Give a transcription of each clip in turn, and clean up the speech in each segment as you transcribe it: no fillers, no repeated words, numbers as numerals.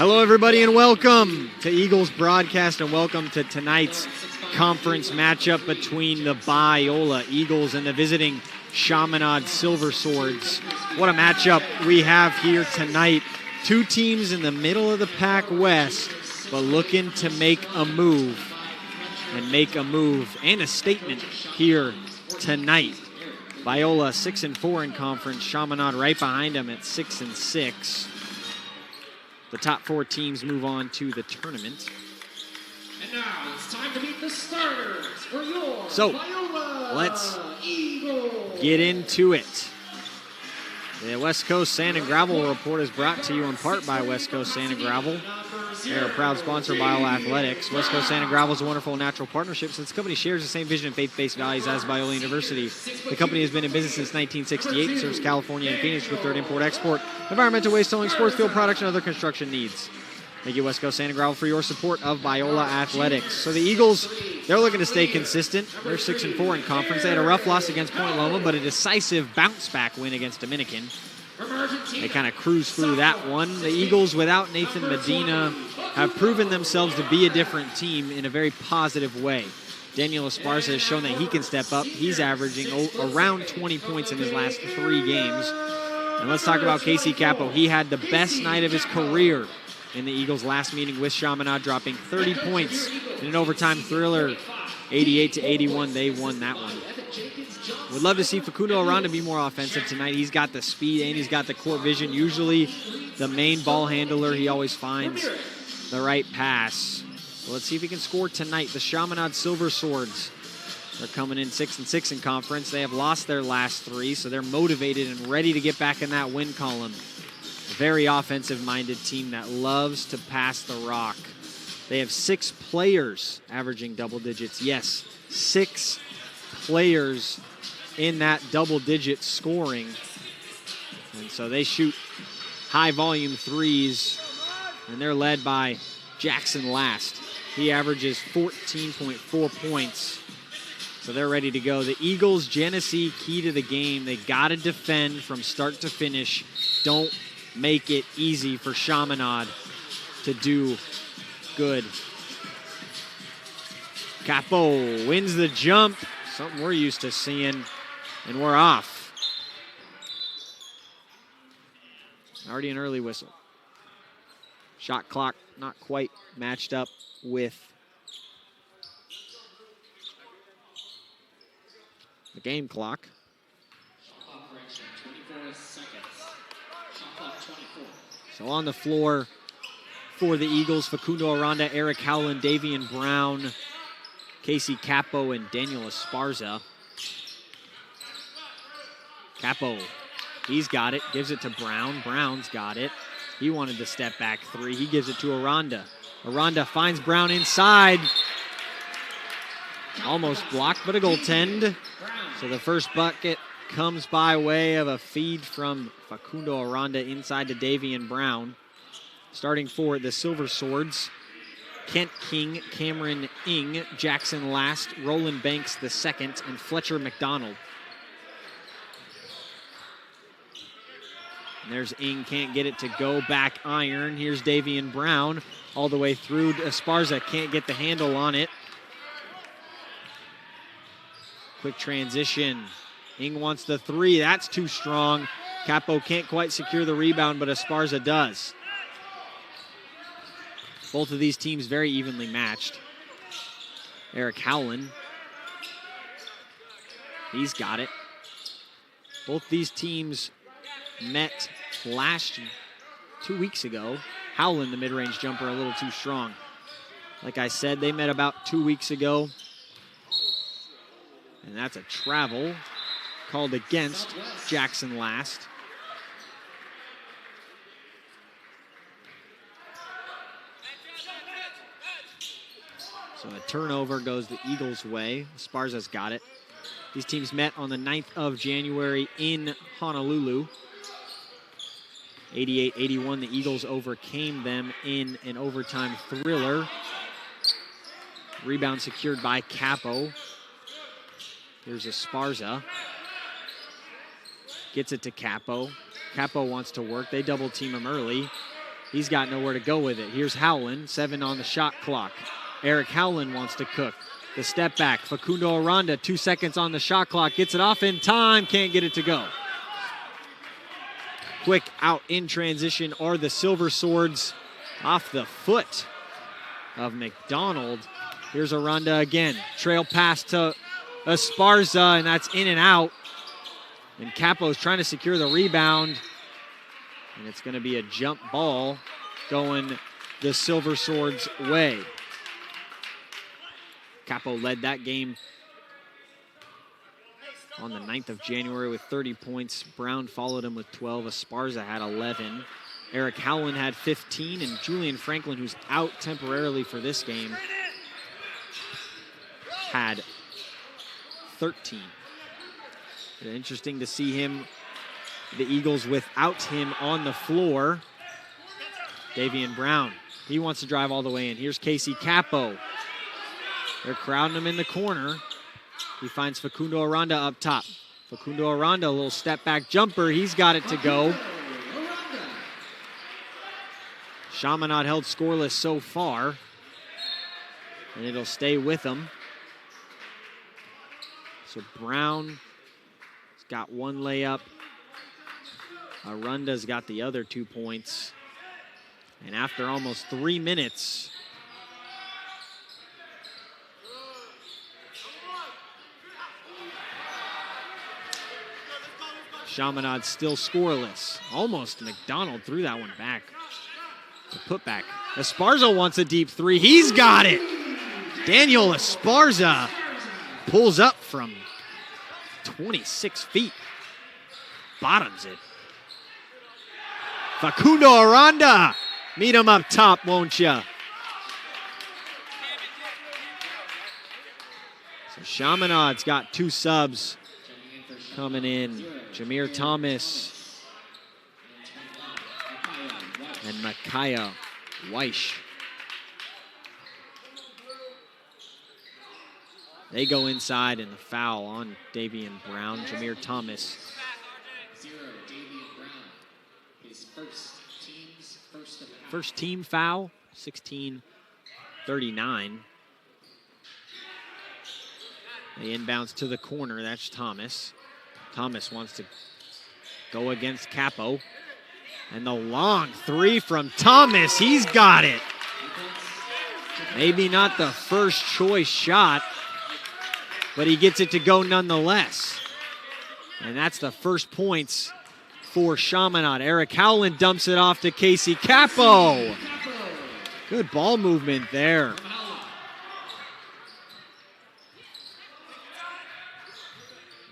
Hello, everybody, and welcome to Eagles Broadcast, and welcome to tonight's conference matchup between the Biola Eagles and the visiting Chaminade Silverswords. What a matchup we have here tonight. Two teams in the middle of the pack west, but looking to make a move and a statement here tonight. Biola 6-4 in conference, Chaminade right behind them at 6-6. The top four teams move on to the tournament. And now it's time to meet the starters for your Biola let's Eagles. Get into it. The West Coast Sand and Gravel Report is brought to you in part by West Coast Sand and Gravel. They're a proud sponsor of Biola Athletics. West Coast Sand and Gravel is a wonderful natural partnership since the company shares the same vision and faith-based values as Biola University. The company has been in business since 1968 and serves California and Phoenix with third import-export, environmental waste hauling, sports field products, and other construction needs. Thank you, West Coast Sand and Gravel, for your support of Biola Athletics. So the Eagles, they're looking to stay consistent. They're 6-4 in conference. They had a rough loss against Point Loma, but a decisive bounce-back win against Dominican. They kind of cruised through that one. The Eagles, without Nathan Medina, have proven themselves to be a different team in a very positive way. Daniel Esparza has shown that he can step up. He's averaging around 20 points in his last 3 games. And let's talk about Casey Capo. He had the best night of his career in the Eagles' last meeting with Chaminade, dropping 30 points in an overtime thriller. 88-81, they won that one. Would love to see Facundo Aranda be more offensive tonight. He's got the speed and he's got the court vision. Usually the main ball handler, he always finds the right pass. So let's see if he can score tonight. The Chaminade Silverswords, they're coming in 6-6 in conference. They have lost their last 3, so they're motivated and ready to get back in that win column. A very offensive-minded team that loves to pass the rock. They have 6 players averaging double digits. Yes, 6 players in that double-digit scoring. And so they shoot high-volume threes, and they're led by Jackson Last. He averages 14.4 points, so they're ready to go. The Eagles' Genesee key to the game, they got to defend from start to finish. Don't make it easy for Chaminade to do good. Capo wins the jump, something we're used to seeing, and we're off. Already an early whistle. Shot clock not quite matched up with the game clock. So on the floor for the Eagles, Facundo Aranda, Eric Howland, Davian Brown, Casey Capo, and Daniel Esparza. Capo, he's got it, gives it to Brown. Brown's got it. He wanted the step back 3. He gives it to Aranda. Aranda finds Brown inside. Almost blocked, but a goaltend. So the first bucket comes by way of a feed from Facundo Aranda inside to Davian Brown. Starting for the Silverswords, Kent King, Cameron Ing, Jackson Last, Roland Banks II, and Fletcher McDonald. And there's Ing, can't get it to go back iron. Here's Davian Brown all the way through. Esparza can't get the handle on it. Quick transition. Ing wants the 3. That's too strong. Capo can't quite secure the rebound, but Esparza does. Both of these teams very evenly matched. Eric Howland. He's got it. Both these teams met 2 weeks ago. Howland, the mid-range jumper, a little too strong. Like I said, they met about 2 weeks ago. And that's a travel called against Jackson Last. So a turnover goes the Eagles' way. Esparza's got it. These teams met on the 9th of January in Honolulu. 88-81, the Eagles overcame them in an overtime thriller. Rebound secured by Capo. Here's Esparza. Gets it to Capo. Capo wants to work. They double team him early. He's got nowhere to go with it. Here's Howland, 7 on the shot clock. Eric Howland wants to cook. The step back, Facundo Aranda, 2 seconds on the shot clock. Gets it off in time, can't get it to go. Quick out in transition are the Silverswords off the foot of McDonald. Here's Aranda again. Trail pass to Esparza, and that's in and out. And Capo's trying to secure the rebound. And it's going to be a jump ball going the Silverswords' way. Capo led that game on the 9th of January with 30 points. Brown followed him with 12. Esparza had 11. Eric Howland had 15. And Julian Franklin, who's out temporarily for this game, had 13. Interesting to see him, the Eagles, without him on the floor. Davian Brown, he wants to drive all the way in. Here's Casey Capo. They're crowding him in the corner. He finds Facundo Aranda up top. Facundo Aranda, a little step back jumper. He's got it to go. Chaminade held scoreless so far, and it'll stay with them. So Brown has got 1 layup. Aranda's got the other 2 points. And after almost 3 minutes, Chaminade still scoreless. Almost McDonald threw that one back. The putback. Esparza wants a deep 3. He's got it. Daniel Esparza pulls up from 26 feet. Bottoms it. Facundo Aranda. Meet him up top, won't ya? So Chaminade's got 2 subs coming in. Jameer Thomas and Micaiah Weish. They go inside, and the foul on Davian Brown. Jameer Thomas. First team foul, 16:39. They inbounds to the corner. That's Thomas. Thomas wants to go against Capo. And the long 3 from Thomas. He's got it. Maybe not the first choice shot, but he gets it to go nonetheless. And that's the first points for Chaminade. Eric Howland dumps it off to Casey Capo. Good ball movement there.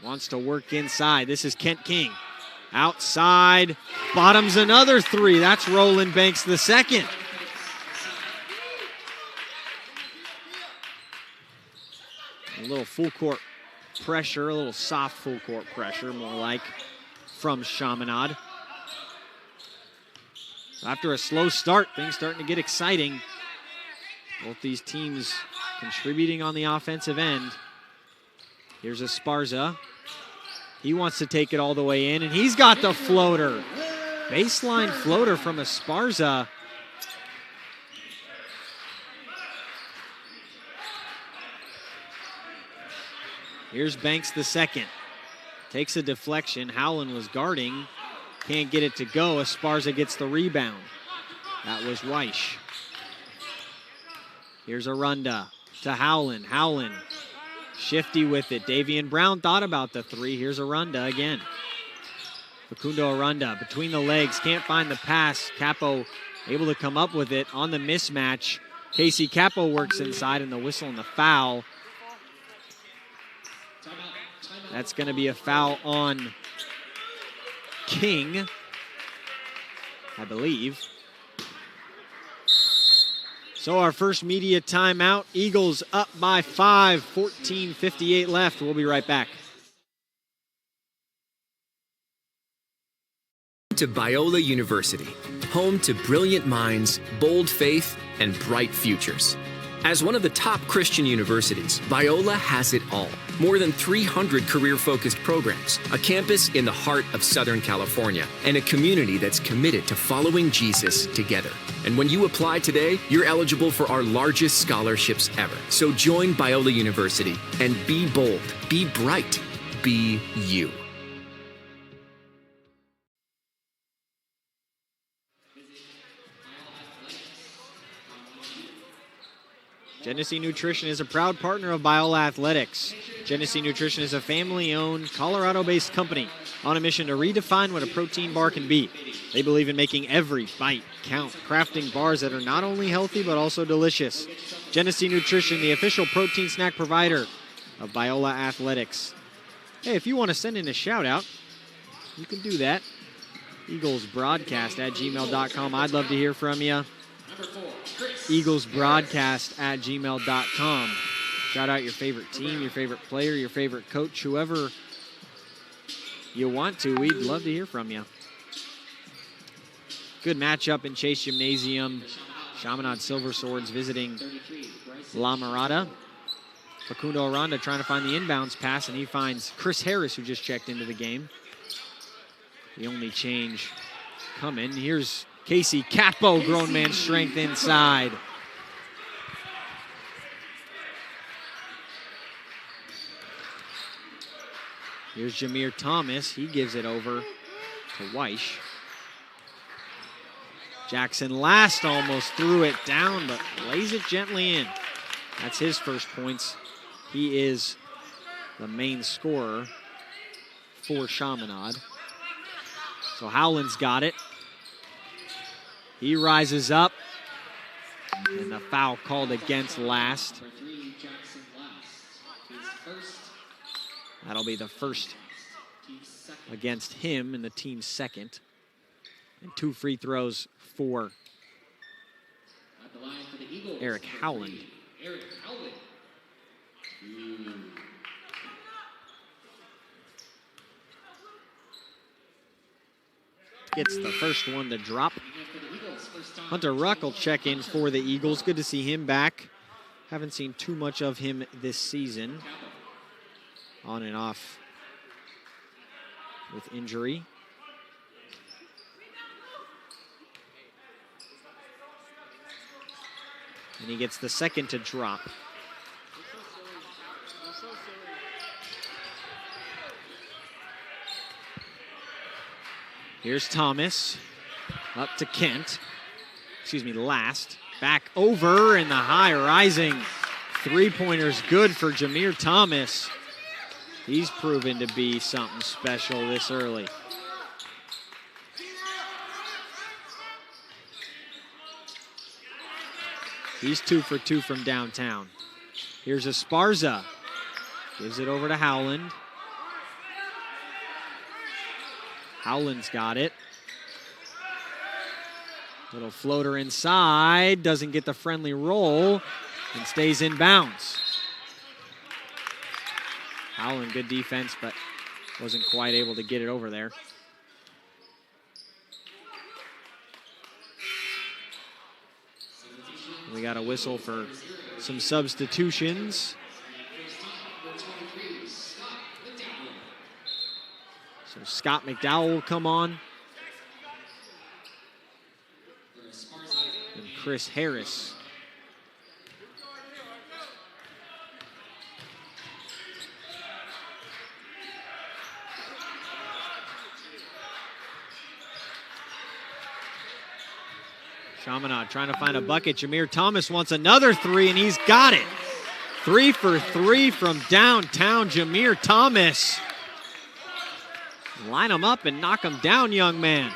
Wants to work inside. This is Kent King. Outside, bottoms another 3. That's Roland Banks the second. A little full court pressure, a little soft full court pressure, more like, from Chaminade. After a slow start, things starting to get exciting. Both these teams contributing on the offensive end. Here's Esparza. He wants to take it all the way in, and he's got the floater. Baseline floater from Esparza. Here's Banks the second. Takes a deflection. Howland was guarding. Can't get it to go. Esparza gets the rebound. That was Weish. Here's Aranda to Howland. Howland shifty with it. Davian Brown thought about the 3. Here's Aranda again. Facundo Aranda between the legs. Can't find the pass. Capo able to come up with it on the mismatch. Casey Capo works inside, and the whistle and the foul. That's going to be a foul on King, I believe. So our first media timeout. Eagles up by 5, 14:58 left. We'll be right back. To Biola University, home to brilliant minds, bold faith, and bright futures. As one of the top Christian universities, Biola has it all. More than 300 career-focused programs, a campus in the heart of Southern California, and a community that's committed to following Jesus together. And when you apply today, you're eligible for our largest scholarships ever. So join Biola University and be bold, be bright, be you. Genesee Nutrition is a proud partner of Biola Athletics. Genesee Nutrition is a family-owned, Colorado-based company on a mission to redefine what a protein bar can be. They believe in making every bite count, crafting bars that are not only healthy but also delicious. Genesee Nutrition, the official protein snack provider of Biola Athletics. Hey, if you want to send in a shout-out, you can do that. EaglesBroadcast@gmail.com. I'd love to hear from you. EaglesBroadcast@gmail.com. Shout out your favorite team, your favorite player, your favorite coach, whoever you want to. We'd love to hear from you. Good matchup in Chase Gymnasium. Chaminade Silverswords visiting La Mirada. Facundo Aranda trying to find the inbounds pass, and he finds Chris Harris, who just checked into the game. The only change coming. Here's Casey Capo, grown man strength inside. Here's Jameer Thomas. He gives it over to Weish. Jackson Last almost threw it down, but lays it gently in. That's his first points. He is the main scorer for Chaminade. So Howland's got it. He rises up, and the foul called against Last. That'll be the first against him and the team's second. And 2 free throws for Eric Howland. Gets the first one to drop. Hunter Ruck will check in for the Eagles. Good to see him back. Haven't seen too much of him this season. On and off with injury. And he gets the second to drop. Here's Thomas. Up to Kent. Last. Back over, and the high rising three-pointer's good for Jameer Thomas. He's proven to be something special this early. He's 2 for 2 from downtown. Here's Esparza. Gives it over to Howland. Howland's got it. Little floater inside. Doesn't get the friendly roll and stays in bounds. Howland, good defense, but wasn't quite able to get it over there. We got a whistle for some substitutions. So Scott McDowell will come on. And Chris Harris. Chaminade trying to find a bucket. Jameer Thomas wants another three, and he's got it. 3 for 3 from downtown, Jameer Thomas. Line him up and knock him down, young man.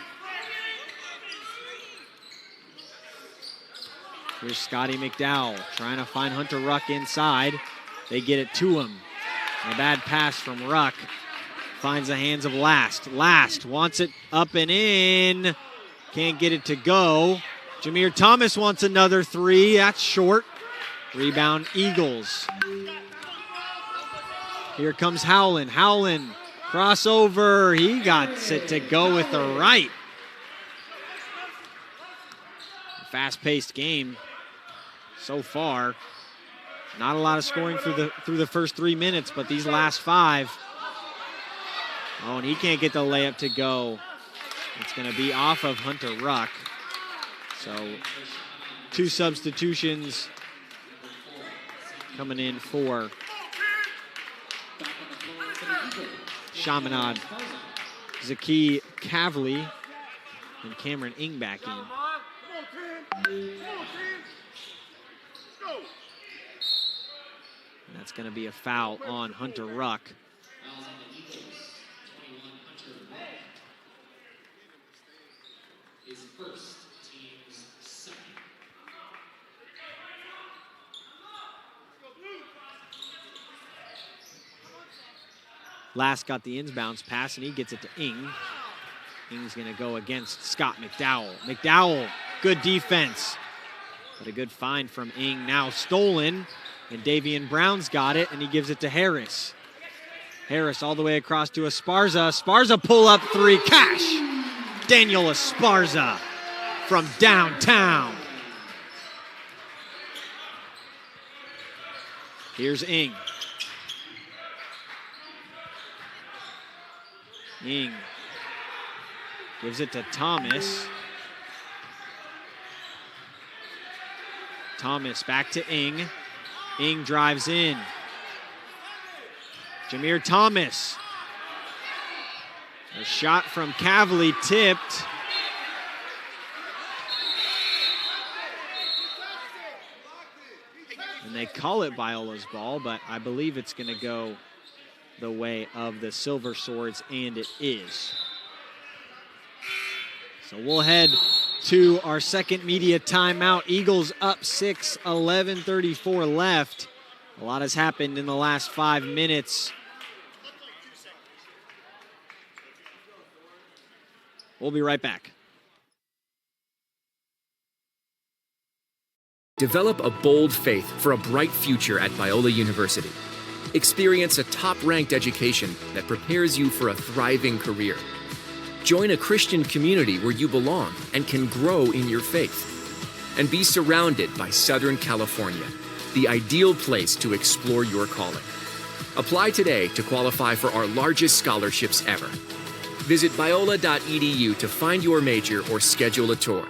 Here's Scotty McDowell trying to find Hunter Ruck inside. They get it to him. A bad pass from Ruck. Finds the hands of Last. Last wants it up and in. Can't get it to go. Jameer Thomas wants another three. That's short. Rebound, Eagles. Here comes Howland. Howland, crossover. He got it to go with the right. Fast-paced game. so far. Not a lot of scoring through the first 3 minutes, but these last 5. Oh, and he can't get the layup to go. It's going to be off of Hunter Ruck. So 2 substitutions coming in for Chaminade. Zaki Kavli and Cameron Ing back in. And that's going to be a foul on Hunter Ruck. Last got the inbounds pass, and he gets it to Ing. Ing's going to go against Scott McDowell. McDowell, good defense, but a good find from Ing. Now stolen, and Davian Brown's got it, and he gives it to Harris. Harris all the way across to Esparza. Esparza pull up 3, cash! Daniel Esparza from downtown. Here's Ing. Ing gives it to Thomas. Thomas back to Ing. Ing drives in. Jameer Thomas. A shot from Kavli tipped. And they call it Biola's ball, but I believe it's going to go the way of the Silverswords, and it is. So we'll head to our second media timeout. Eagles up 6, 11:34 left. A lot has happened in the last 5 minutes. We'll be right back. Develop a bold faith for a bright future at Biola University. Experience a top-ranked education that prepares you for a thriving career. Join a Christian community where you belong and can grow in your faith. And be surrounded by Southern California, the ideal place to explore your calling. Apply today to qualify for our largest scholarships ever. Visit biola.edu to find your major or schedule a tour.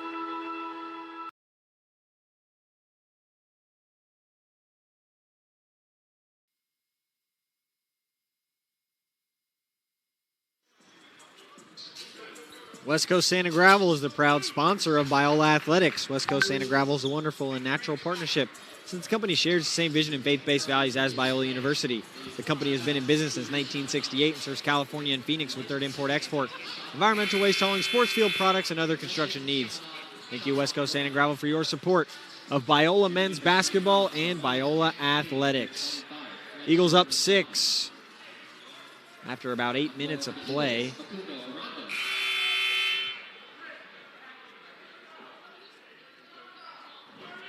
West Coast Sand and Gravel is the proud sponsor of Biola Athletics. West Coast Sand and Gravel is a wonderful and natural partnership since the company shares the same vision and faith-based values as Biola University. The company has been in business since 1968 and serves California and Phoenix with 3rd import-export, environmental waste hauling, sports field products, and other construction needs. Thank you, West Coast Sand and Gravel, for your support of Biola men's basketball and Biola Athletics. Eagles up 6 after about 8 minutes of play.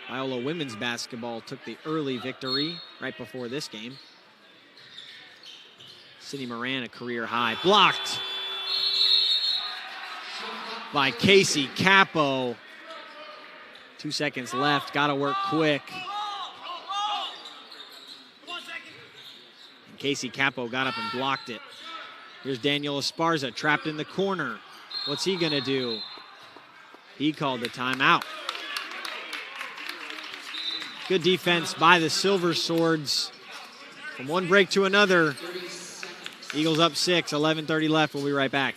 Biola women's basketball took the early victory right before this game. Sydney Moran, a career high. Blocked by Casey Capo. 2 seconds left, gotta work quick. And Casey Capo got up and blocked it. Here's Daniel Esparza, trapped in the corner. What's he gonna do? He called the timeout. Good defense by the Silverswords. From one break to another. Eagles up 6, 11:30 left. We'll be right back.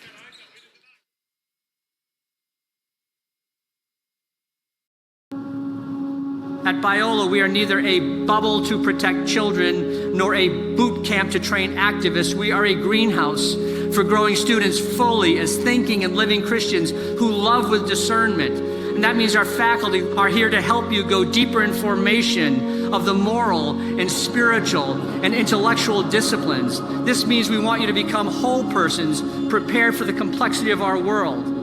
At Biola, we are neither a bubble to protect children nor a boot camp to train activists. We are a greenhouse for growing students fully as thinking and living Christians who love with discernment. And that means our faculty are here to help you go deeper in formation of the moral and spiritual and intellectual disciplines. This means we want you to become whole persons prepared for the complexity of our world.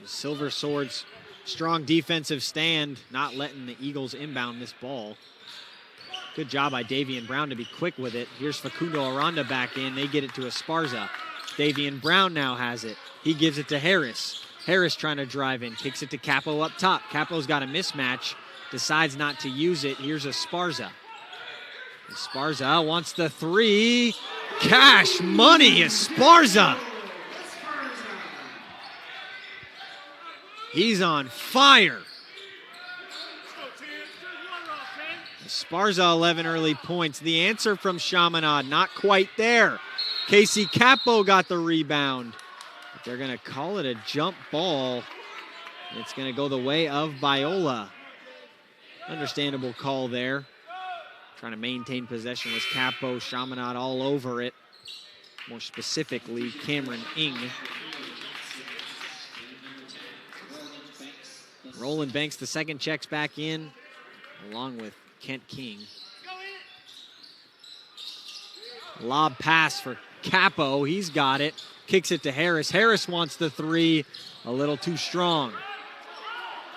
Silverswords, strong defensive stand, not letting the Eagles inbound this ball. Good job by Davian Brown to be quick with it. Here's Facundo Aranda back in. They get it to Esparza. Davian Brown now has it. He gives it to Harris. Harris trying to drive in. Kicks it to Capo up top. Capo's got a mismatch. Decides not to use it. Here's Esparza. Esparza wants the three. Cash money, Esparza. He's on fire. Esparza 11 early points. The answer from Chaminade, not quite there. Casey Capo got the rebound. But they're going to call it a jump ball. It's going to go the way of Biola. Understandable call there. Trying to maintain possession was Capo. Chaminade all over it. More specifically, Cameron Ing. Roland Banks, the second, checks back in, along with Kent King. Lob pass for Capo. He's got it. Kicks it to Harris. Harris wants the three. A little too strong.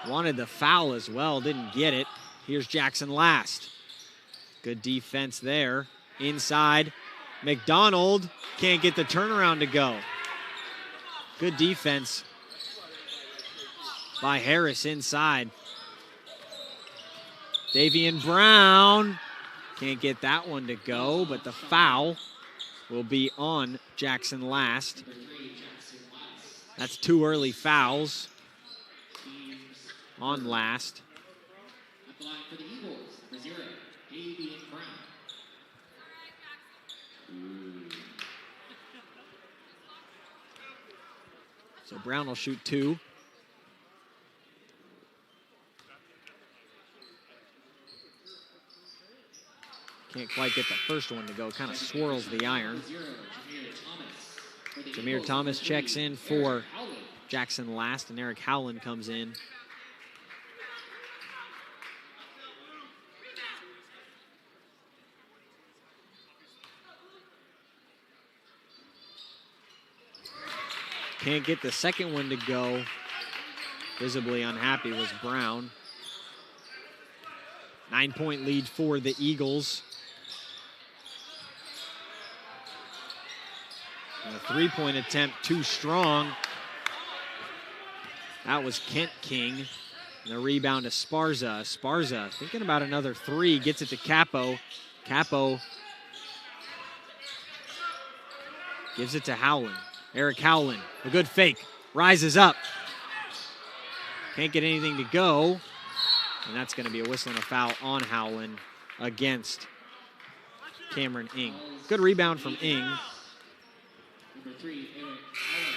Wanted the foul as well. Didn't get it. Here's Jackson Last. Good defense there. Inside. McDonald can't get the turnaround to go. Good defense by Harris inside. Davian Brown can't get that one to go, but the foul will be on Jackson Last. That's 2 early fouls on Last. For the Eagles, for 0, Davian Brown. So Brown will shoot 2. Can't quite get the first one to go. Kind of swirls the iron. Jameer Thomas checks in for Jackson Last, and Eric Howland comes in. Can't get the second one to go. Visibly unhappy was Brown. 9-point lead for the Eagles. And a 3-point attempt, too strong. That was Kent King. And the rebound to Esparza. Esparza thinking about another 3, gets it to Capo. Capo gives it to Howland. Eric Howland, a good fake, rises up. Can't get anything to go. And that's going to be a whistle and a foul on Howland against Cameron Ing. Good rebound from Ing. Number 3, Eric Howland.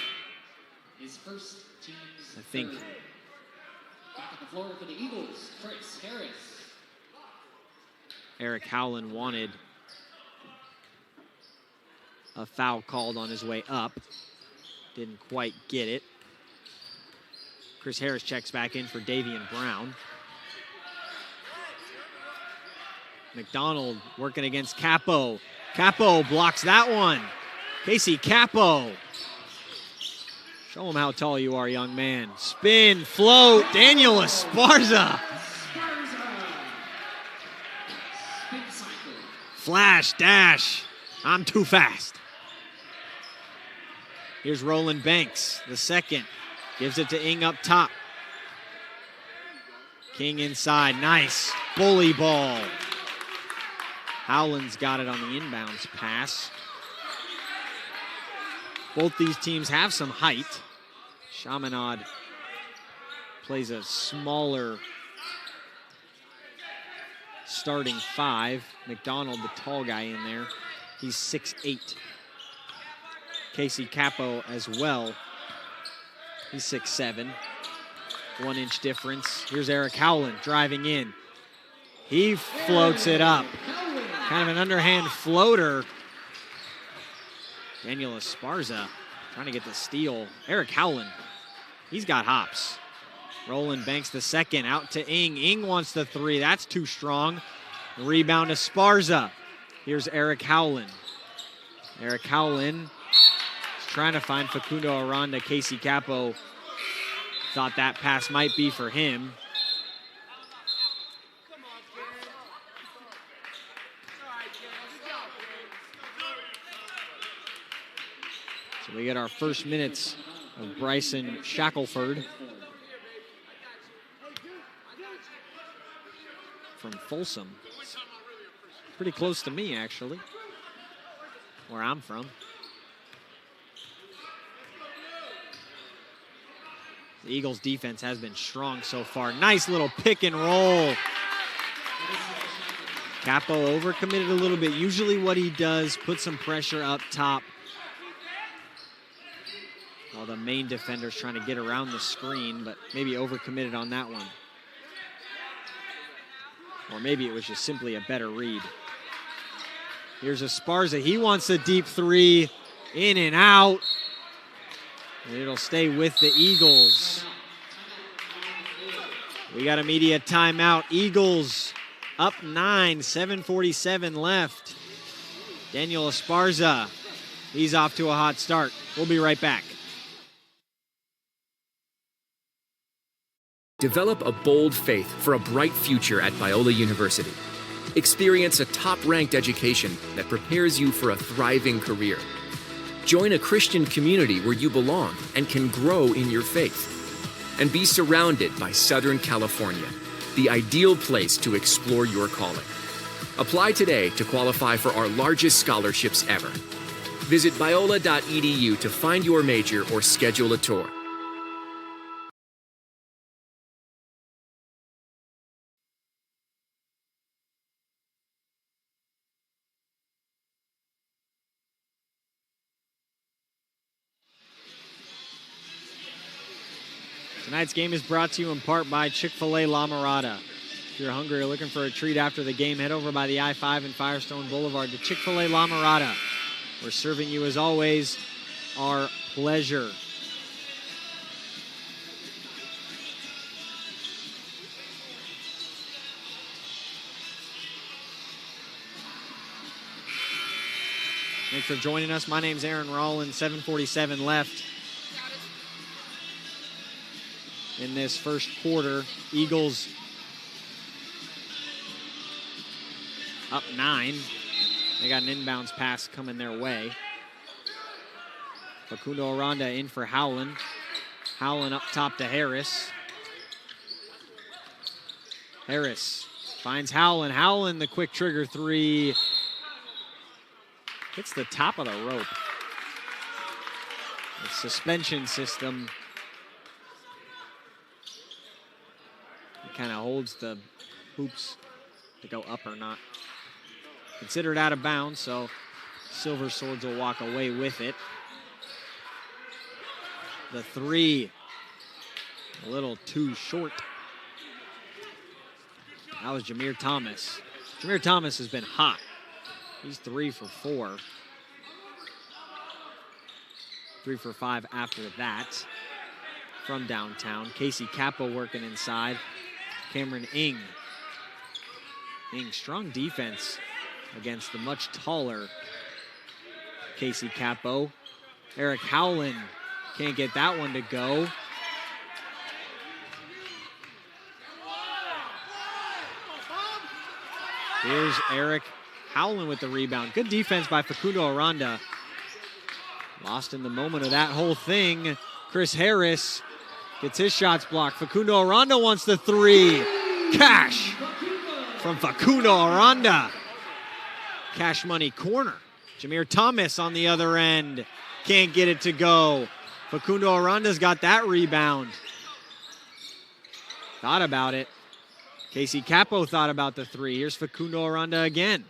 His first team's I think third. Back on the floor for the Eagles, Chris Harris. Eric Howland wanted a foul called on his way up. Didn't quite get it. Chris Harris checks back in for Davian Brown. McDonald working against Capo. Capo blocks that one. Casey Capo. Show him how tall you are, young man. Spin, float, Daniel Esparza. Flash, dash. I'm too fast. Here's Roland Banks, the second. Gives it to Ing up top. King inside, nice. Bully ball. Howland's got it on the inbounds pass. Both these teams have some height. Chaminade plays a smaller starting 5. McDonald, the tall guy in there. He's 6'8". Casey Capo as well. He's 6'7". 1-inch difference. Here's Eric Howland driving in. He floats it up. Kind of an underhand floater. Daniel Esparza trying to get the steal. Eric Howland, he's got hops. Roland Banks the second, out to Ing. Ing wants the 3, that's too strong. Rebound to Esparza. Here's Eric Howland. Eric Howland is trying to find Facundo Aranda. Casey Capo thought that pass might be for him. So we get our first minutes of Bryson Shackelford from Folsom. Pretty close to me, actually, where I'm from. The Eagles' defense has been strong so far. Nice little pick and roll. Capo overcommitted a little bit. Usually what he does, put some pressure up top. While the main defender's trying to get around the screen, but maybe overcommitted on that one. Or maybe it was just simply a better read. Here's Esparza. He wants a deep three. In and out. And it'll stay with the Eagles. We got a media timeout. Eagles up 9, 7:47 left. Daniel Esparza, he's off to a hot start. We'll be right back. Develop a bold faith for a bright future at Biola University. Experience a top-ranked education that prepares you for a thriving career. Join a Christian community where you belong and can grow in your faith. And be surrounded by Southern California, the ideal place to explore your calling. Apply today to qualify for our largest scholarships ever. Visit biola.edu to find your major or schedule a tour. Tonight's game is brought to you in part by Chick-fil-A La Mirada. If you're hungry or looking for a treat after the game, head over by the I-5 and Firestone Boulevard to Chick-fil-A La Mirada. We're serving you, as always, our pleasure. Thanks for joining us. My name's Aaron Rollins, 7:47 left. In this first quarter, Eagles up 9. They got an inbounds pass coming their way. Facundo Aranda in for Howland. Howland up top to Harris. Harris finds Howland. Howland, the quick trigger three. Hits the top of the rope. The suspension system kind of holds the hoops to go up or not. Considered out of bounds, so Silverswords will walk away with it. The three, a little too short. That was Jameer Thomas. Jameer Thomas has been hot. He's 3 for 4. 3 for 5 after that from downtown. Casey Capo working inside. Cameron Ing. Ing, strong defense against the much taller Casey Capo. Eric Howland can't get that one to go. Here's Eric Howland with the rebound. Good defense by Facundo Aranda. Lost in the moment of that whole thing. Chris Harris gets his shots blocked. Facundo Aranda wants the three. Cash from Facundo Aranda. Cash money corner. Jameer Thomas on the other end. Can't get it to go. Facundo Aranda's got that rebound. Thought about it. Casey Capo thought about the three. Here's Facundo Aranda again.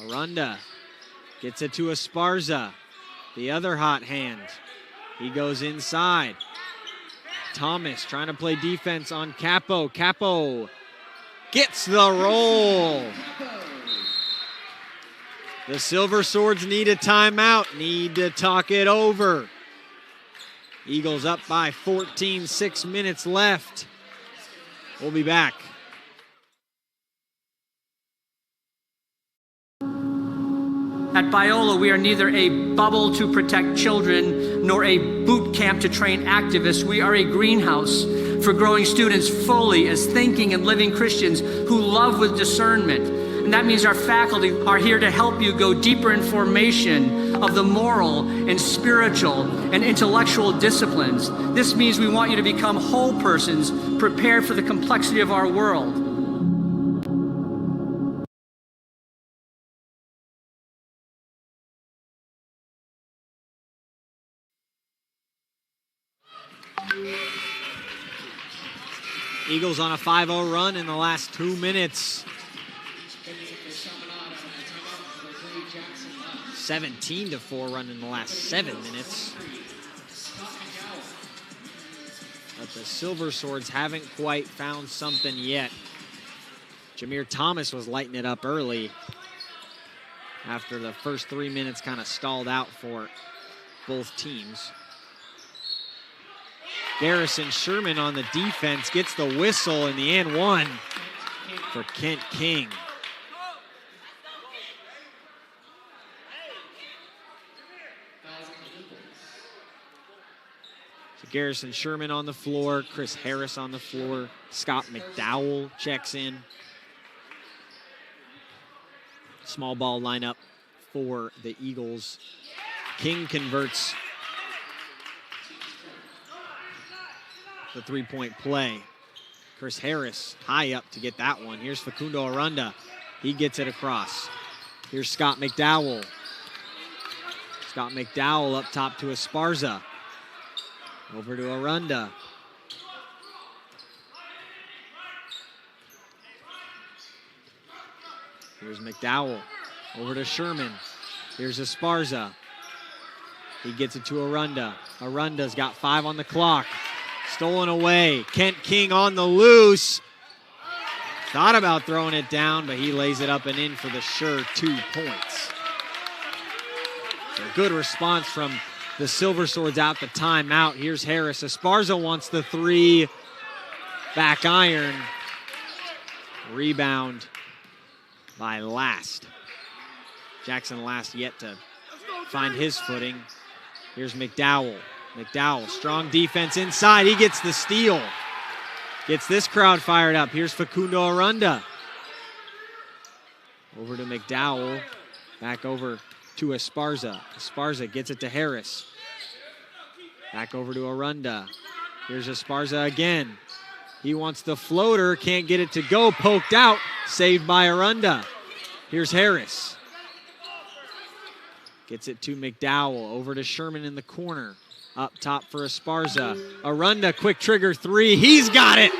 Aranda gets it to Esparza. The other hot hand. He goes inside. Thomas trying to play defense on Capo. Capo gets the roll. The Silverswords need a timeout. Need to talk it over. Eagles up by 14, 6 minutes left. We'll be back. At Biola, we are neither a bubble to protect children nor a boot camp to train activists. We are a greenhouse for growing students fully as thinking and living Christians who love with discernment And that means our faculty are here to help you go deeper in formation of the moral and spiritual and intellectual disciplines. This means we want you to become whole persons prepared for the complexity of our world. Eagles on a 5-0 run in the last 2 minutes. 17-4 run in the last 7 minutes. But the Silverswords haven't quite found something yet. Jameer Thomas was lighting it up early after the first 3 minutes kind of stalled out for both teams. Garrison Sherman on the defense gets the whistle in the and one for Kent King. So Garrison Sherman on the floor, Chris Harris on the floor, Scott McDowell checks in. Small ball lineup for the Eagles. King converts the three-point play. Chris Harris high up to get that one. Here's Facundo Aranda. He gets it across. Here's Scott McDowell. Scott McDowell up top to Esparza. Over to Aranda. Here's McDowell. Over to Sherman. Here's Esparza. He gets it to Aranda. Aranda's got 5 on the clock. Stolen away. Kent King on the loose. Thought about throwing it down, but he lays it up and in for the sure 2 points. So good response from the Silverswords out the timeout. Here's Harris. Esparza wants the 3. Back iron. Rebound by Last. Jackson Last yet to find his footing. Here's McDowell. McDowell, strong defense inside. He gets the steal. Gets this crowd fired up. Here's Facundo Aranda. Over to McDowell. Back over to Esparza. Esparza gets it to Harris. Back over to Aranda. Here's Esparza again. He wants the floater. Can't get it to go. Poked out. Saved by Aranda. Here's Harris. Gets it to McDowell. Over to Sherman in the corner. Up top for Esparza. Aranda, quick trigger 3. He's got it.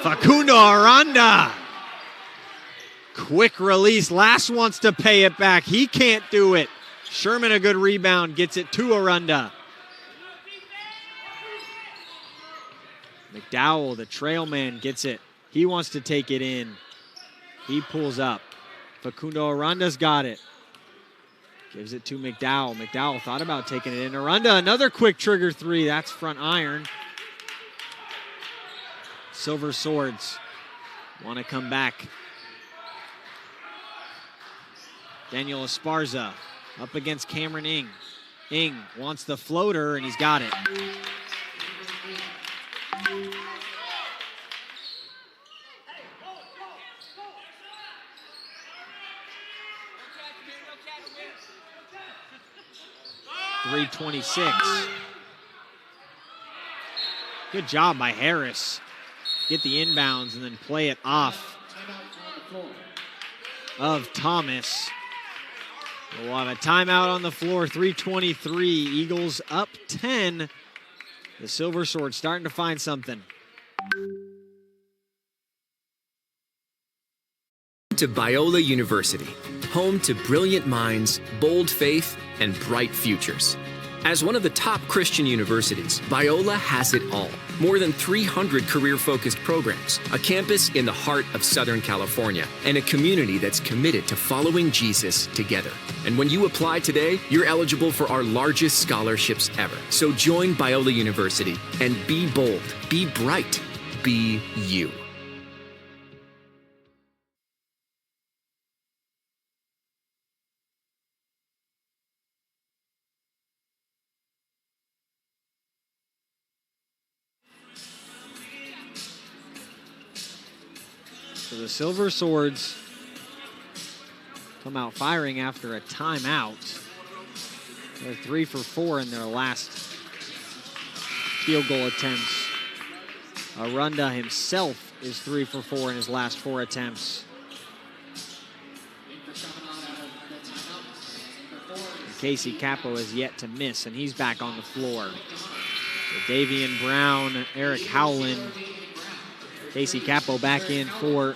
Facundo Aranda. Quick release. Last wants to pay it back. He can't do it. Sherman a good rebound. Gets it to Aranda. McDowell, the trail man, gets it. He wants to take it in. He pulls up. Facundo Aranda's got it. Gives it to McDowell. McDowell thought about taking it in. Aranda, another quick trigger 3. That's front iron. Silverswords want to come back. Daniel Esparza up against Cameron Ing. Ing wants the floater, and he's got it. .326. Good job by Harris. Get the inbounds and then play it off of Thomas. We'll have a timeout on the floor. 3:23. Eagles up 10. The Silverswords starting to find something. To Biola University, home to brilliant minds, bold faith, and bright futures. As one of the top Christian universities, Biola has it all. More than 300 career-focused programs, a campus in the heart of Southern California, and a community that's committed to following Jesus together. And when you apply today, you're eligible for our largest scholarships ever. So join Biola University and be bold, be bright, be you. So the Silverswords come out firing after a timeout. They're 3 for 4 in their last field goal attempts. Arunda himself is 3 for 4 in his last 4 attempts. And Casey Capo has yet to miss, and he's back on the floor. So Davian Brown, Eric Howland, Casey Capo back in for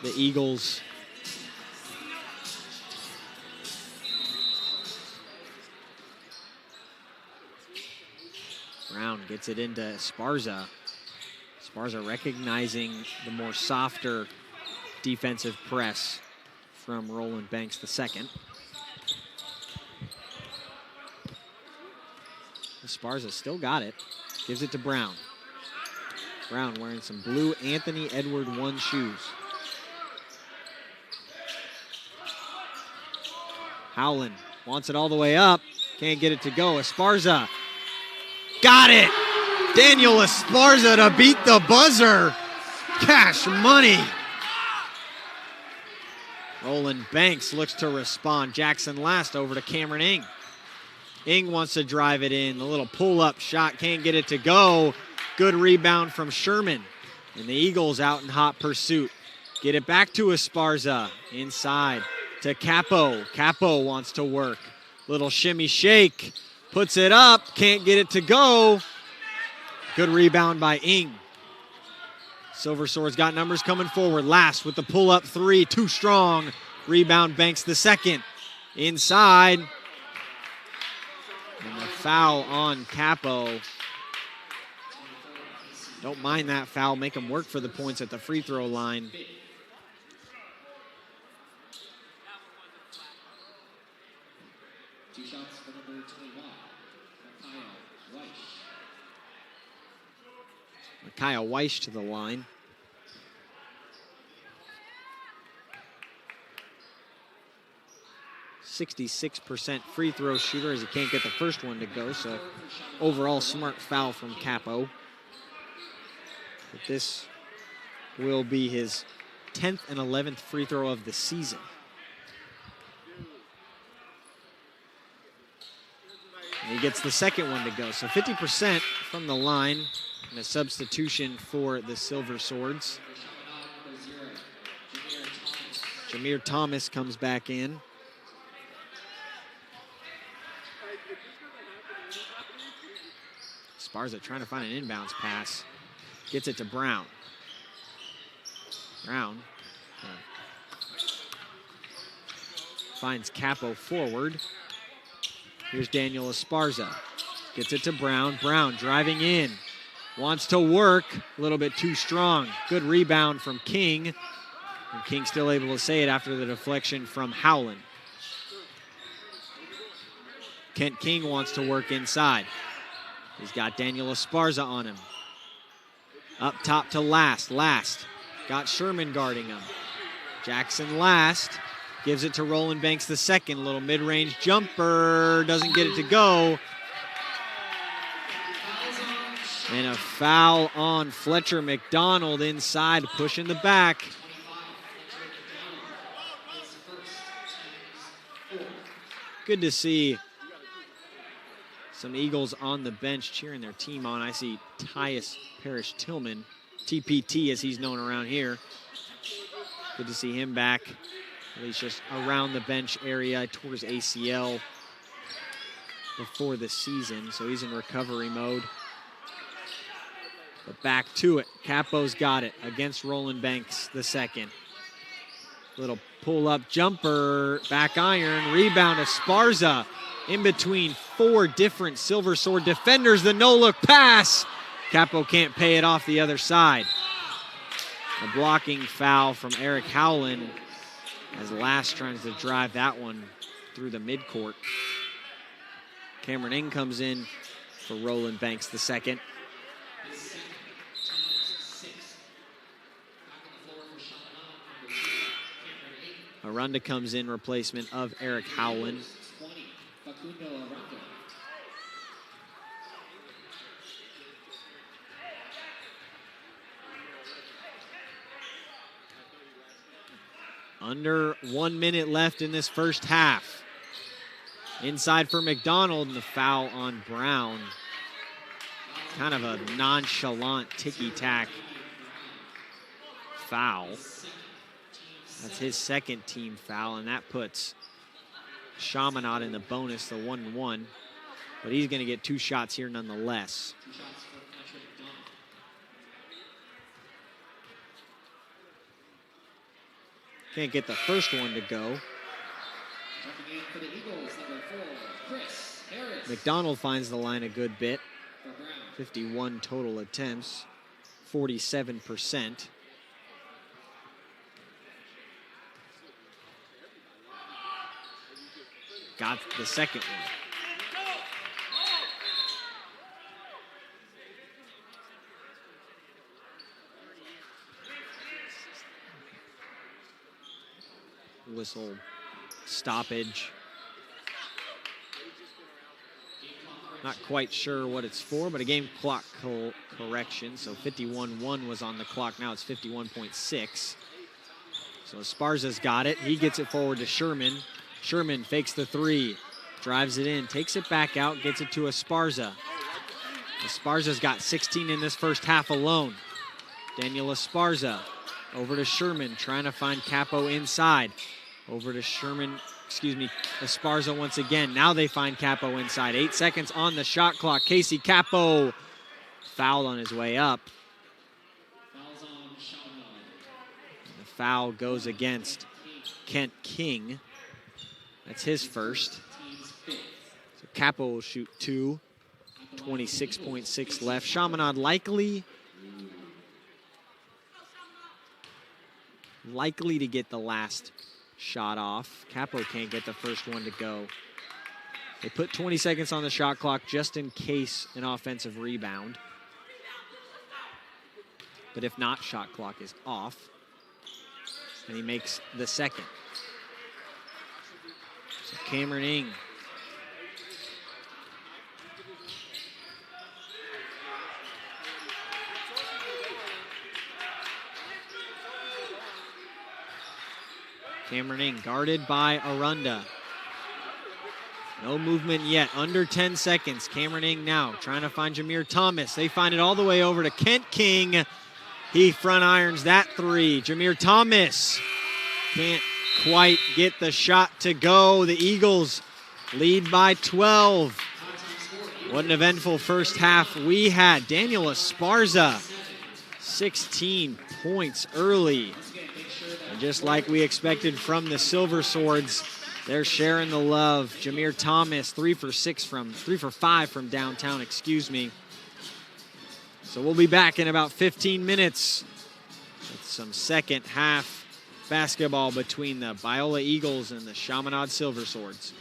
the Eagles. Brown gets it into Esparza. Esparza recognizing the more softer defensive press from Roland Banks II. Esparza still got it. Gives it to Brown. Brown wearing some blue Anthony Edward 1 shoes. Howland wants it all the way up. Can't get it to go. Esparza got it! Daniel Esparza to beat the buzzer. Cash money. Roland Banks looks to respond. Jackson Last over to Cameron Ing. Ing wants to drive it in. The little pull-up shot, can't get it to go. Good rebound from Sherman. And the Eagles out in hot pursuit. Get it back to Esparza. Inside to Capo. Capo wants to work. Little shimmy shake. Puts it up, can't get it to go. Good rebound by Ing. Silverswords got numbers coming forward. Last with the pull-up 3, too strong. Rebound Banks II. Inside. And the foul on Capo. Don't mind that foul. Make him work for the points at the free throw line. Two shots for number 21, Micaiah Weish to the line. .66% free throw shooter as he can't get the first one to go, so overall smart foul from Capo. But this will be his 10th and 11th free throw of the season. And he gets the second one to go, so 50% from the line. And a substitution for the Silverswords. Jameer Thomas comes back in. Esparza trying to find an inbounds pass. Gets it to Brown. Brown finds Capo forward. Here's Daniel Esparza. Gets it to Brown. Brown driving in. Wants to work, a little bit too strong. Good rebound from King. And King still able to say it after the deflection from Howland. Kent King wants to work inside. He's got Daniel Esparza on him. Up top to Last. Last got Sherman guarding him. Jackson Last gives it to Roland Banks II. Little mid-range jumper, doesn't get it to go. And a foul on Fletcher McDonald inside, pushing the back. Good to see some Eagles on the bench cheering their team on. I see Tyus Parrish-Tillman, TPT as he's known around here. Good to see him back, at least just around the bench area. Tore his ACL before the season, so he's in recovery mode. But back to it. Capo's got it against Roland Banks II. Little pull-up jumper, back iron, rebound Esparza in between 4 different Silversword defenders. The no-look pass. Capo can't pay it off the other side. A blocking foul from Eric Howland as Last tries to drive that one through the midcourt. Cameron Ing comes in for Roland Banks II. Arunda comes in replacement of Eric Howland. Under 1 minute left in this first half. Inside for McDonald, and the foul on Brown. Kind of a nonchalant ticky-tack foul. That's his second team foul, and that puts Chaminade in the bonus, the 1-1. But he's going to get 2 shots here nonetheless. Can't get the first one to go. McDonald finds the line a good bit. 51 total attempts, 47%. Got the second one. Whistle stoppage. Not quite sure what it's for, but a game clock correction. So 51-1 was on the clock. Now it's 51.6. So Esparza's got it. He gets it forward to Sherman. Sherman fakes the 3, drives it in, takes it back out, gets it to Esparza. Esparza's got 16 in this first half alone. Daniel Esparza over to Sherman, trying to find Capo inside. Over to Sherman, Esparza once again. Now they find Capo inside. 8 seconds on the shot clock. Casey Capo fouled on his way up. The foul goes against Kent King. That's his first. So Capo will shoot 2. 26.6 left. Chaminade likely to get the last shot off. Capo can't get the first one to go. They put 20 seconds on the shot clock just in case an offensive rebound. But if not, shot clock is off. And he makes the second. So Cameron Ing. Cameron Ing guarded by Arunda. No movement yet, under 10 seconds. Cameron Ing now trying to find Jameer Thomas. They find it all the way over to Kent King. He front irons that 3. Jameer Thomas can't quite get the shot to go. The Eagles lead by 12. What an eventful first half we had. Daniel Esparza, 16 points early. And just like we expected from the Silverswords, they're sharing the love. Jameer Thomas, 3 for 5 from downtown, So we'll be back in about 15 minutes with some second half basketball between the Biola Eagles and the Chaminade Silverswords.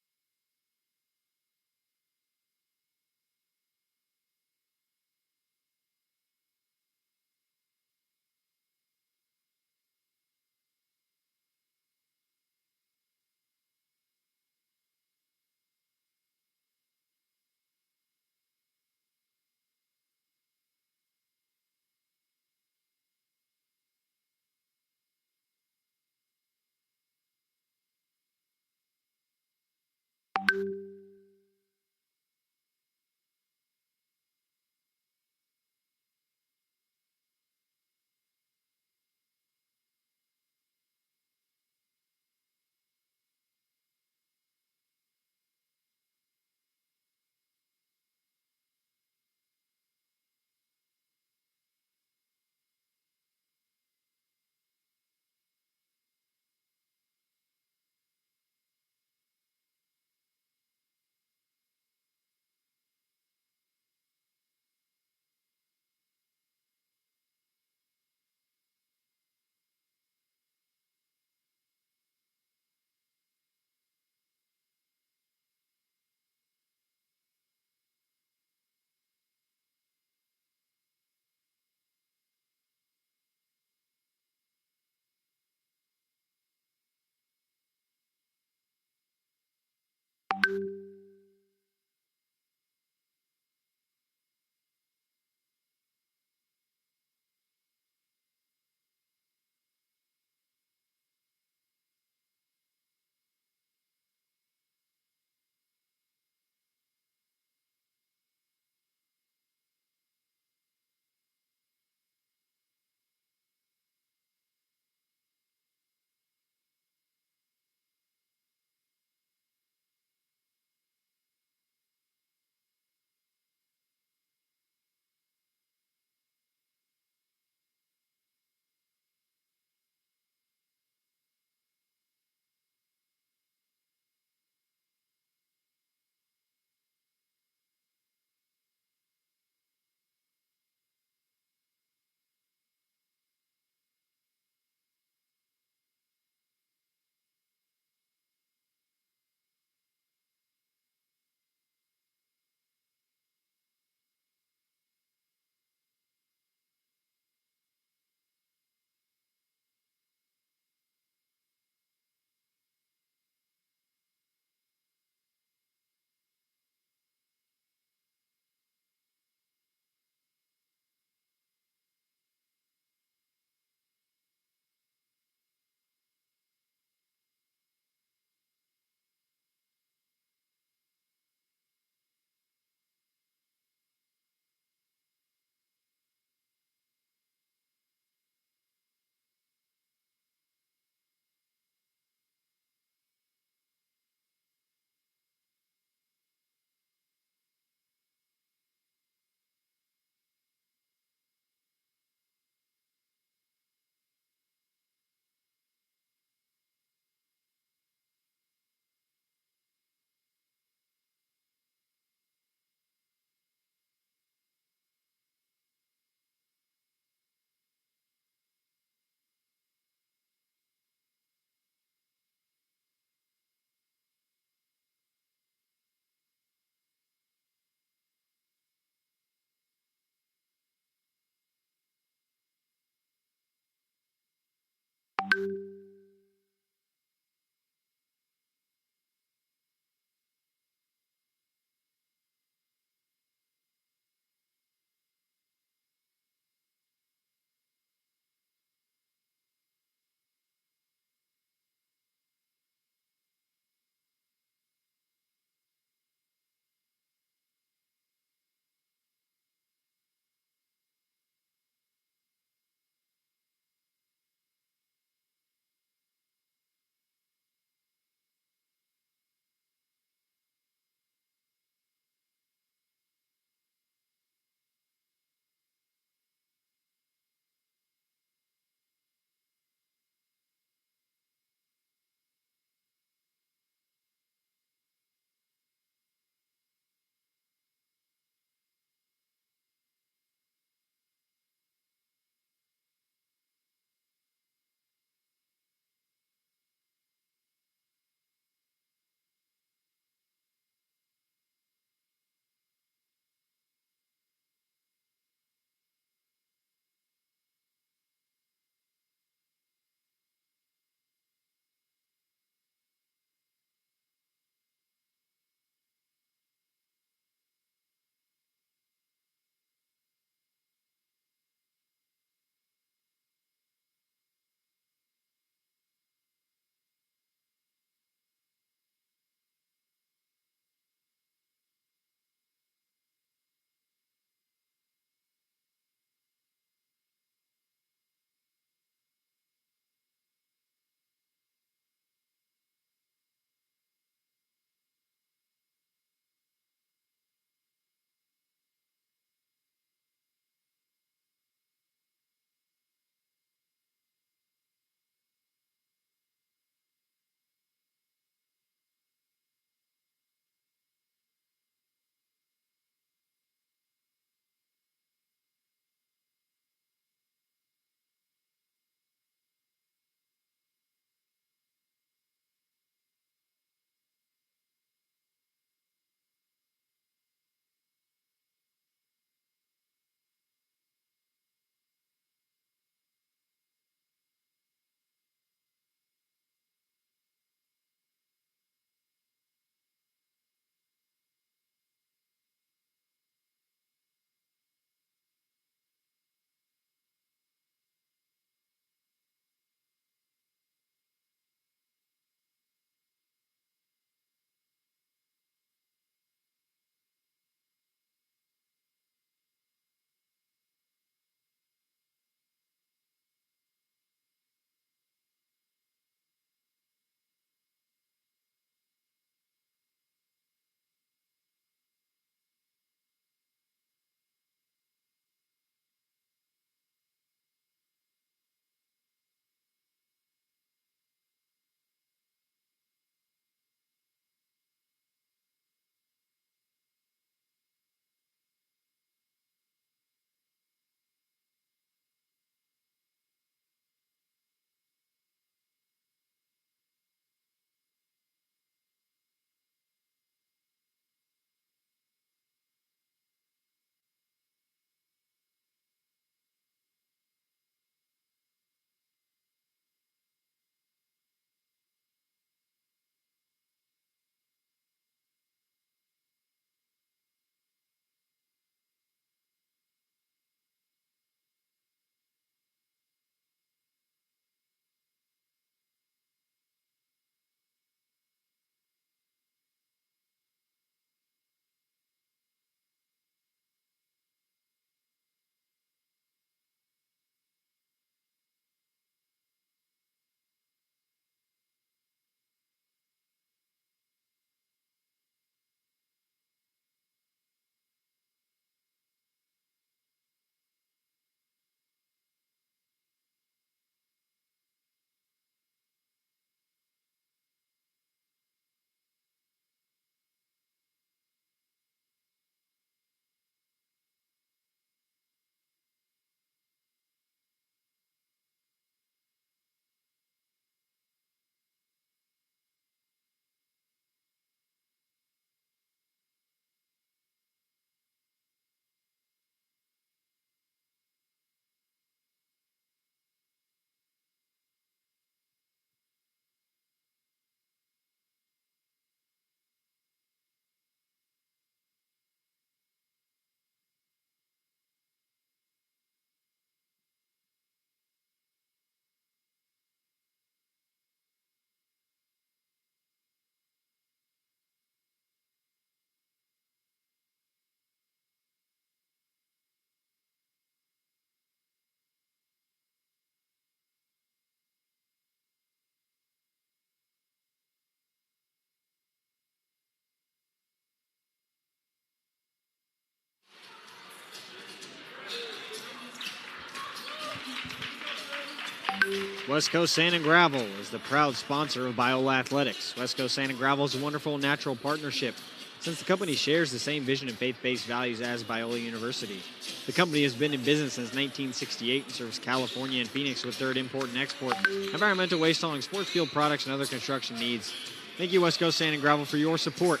West Coast Sand and Gravel is the proud sponsor of Biola Athletics. West Coast Sand and Gravel is a wonderful natural partnership since the company shares the same vision and faith-based values as Biola University. The company has been in business since 1968 and serves California and Phoenix with third import and export, environmental waste hauling, sports field products, and other construction needs. Thank you, West Coast Sand and Gravel, for your support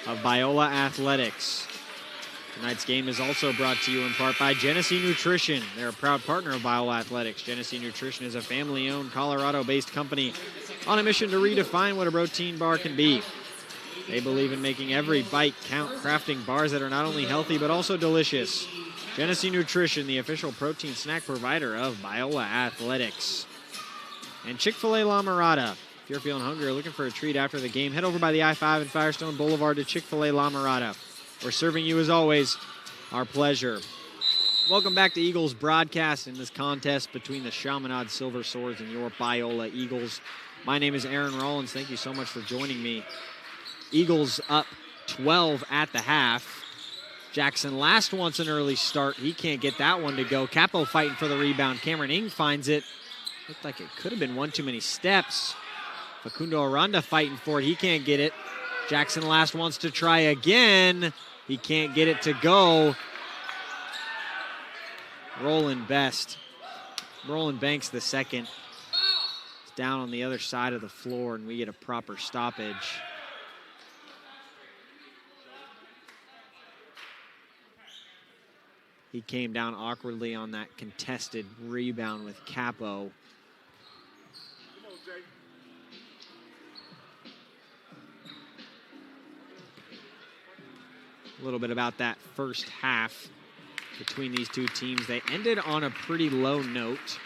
of Biola Athletics. Tonight's game is also brought to you in part by Genesee Nutrition. They're a proud partner of Biola Athletics. Genesee Nutrition is a family-owned, Colorado-based company on a mission to redefine what a protein bar can be. They believe in making every bite count, crafting bars that are not only healthy but also delicious. Genesee Nutrition, the official protein snack provider of Biola Athletics. And Chick-fil-A La Mirada. If you're feeling hungry or looking for a treat after the game, head over by the I-5 and Firestone Boulevard to Chick-fil-A La Mirada. We're serving you, as always, our pleasure. Welcome back to Eagles broadcast in this contest between the Chaminade Silverswords and your Biola Eagles. My name is Aaron Rollins. Thank you so much for joining me. Eagles up 12 at the half. Jackson Last wants an early start. He can't get that one to go. Capo fighting for the rebound. Cameron Ing finds it. Looked like it could have been one too many steps. Facundo Aranda fighting for it. He can't get it. Jackson Last wants to try again. He can't get it to go. Roland Banks the second. It's down on the other side of the floor, and we get a proper stoppage. He came down awkwardly on that contested rebound with Capo. A little bit about that first half between these two teams. They ended on a pretty low note.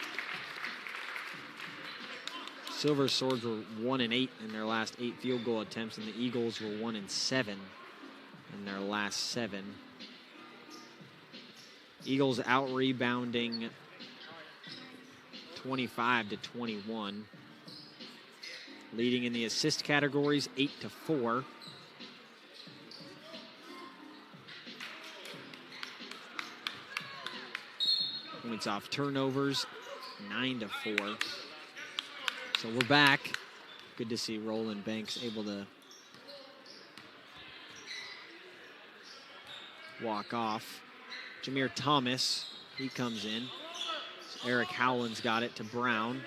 Silverswords were 1-8 in their last 8 field goal attempts, and the Eagles were 1-7 in their last 7. Eagles out-rebounding 25-21. Leading in the assist categories 8-4. Points off turnovers, 9-4. So we're back. Good to see Roland Banks able to walk off. Jameer Thomas, he comes in. So Eric Howland's got it to Brown.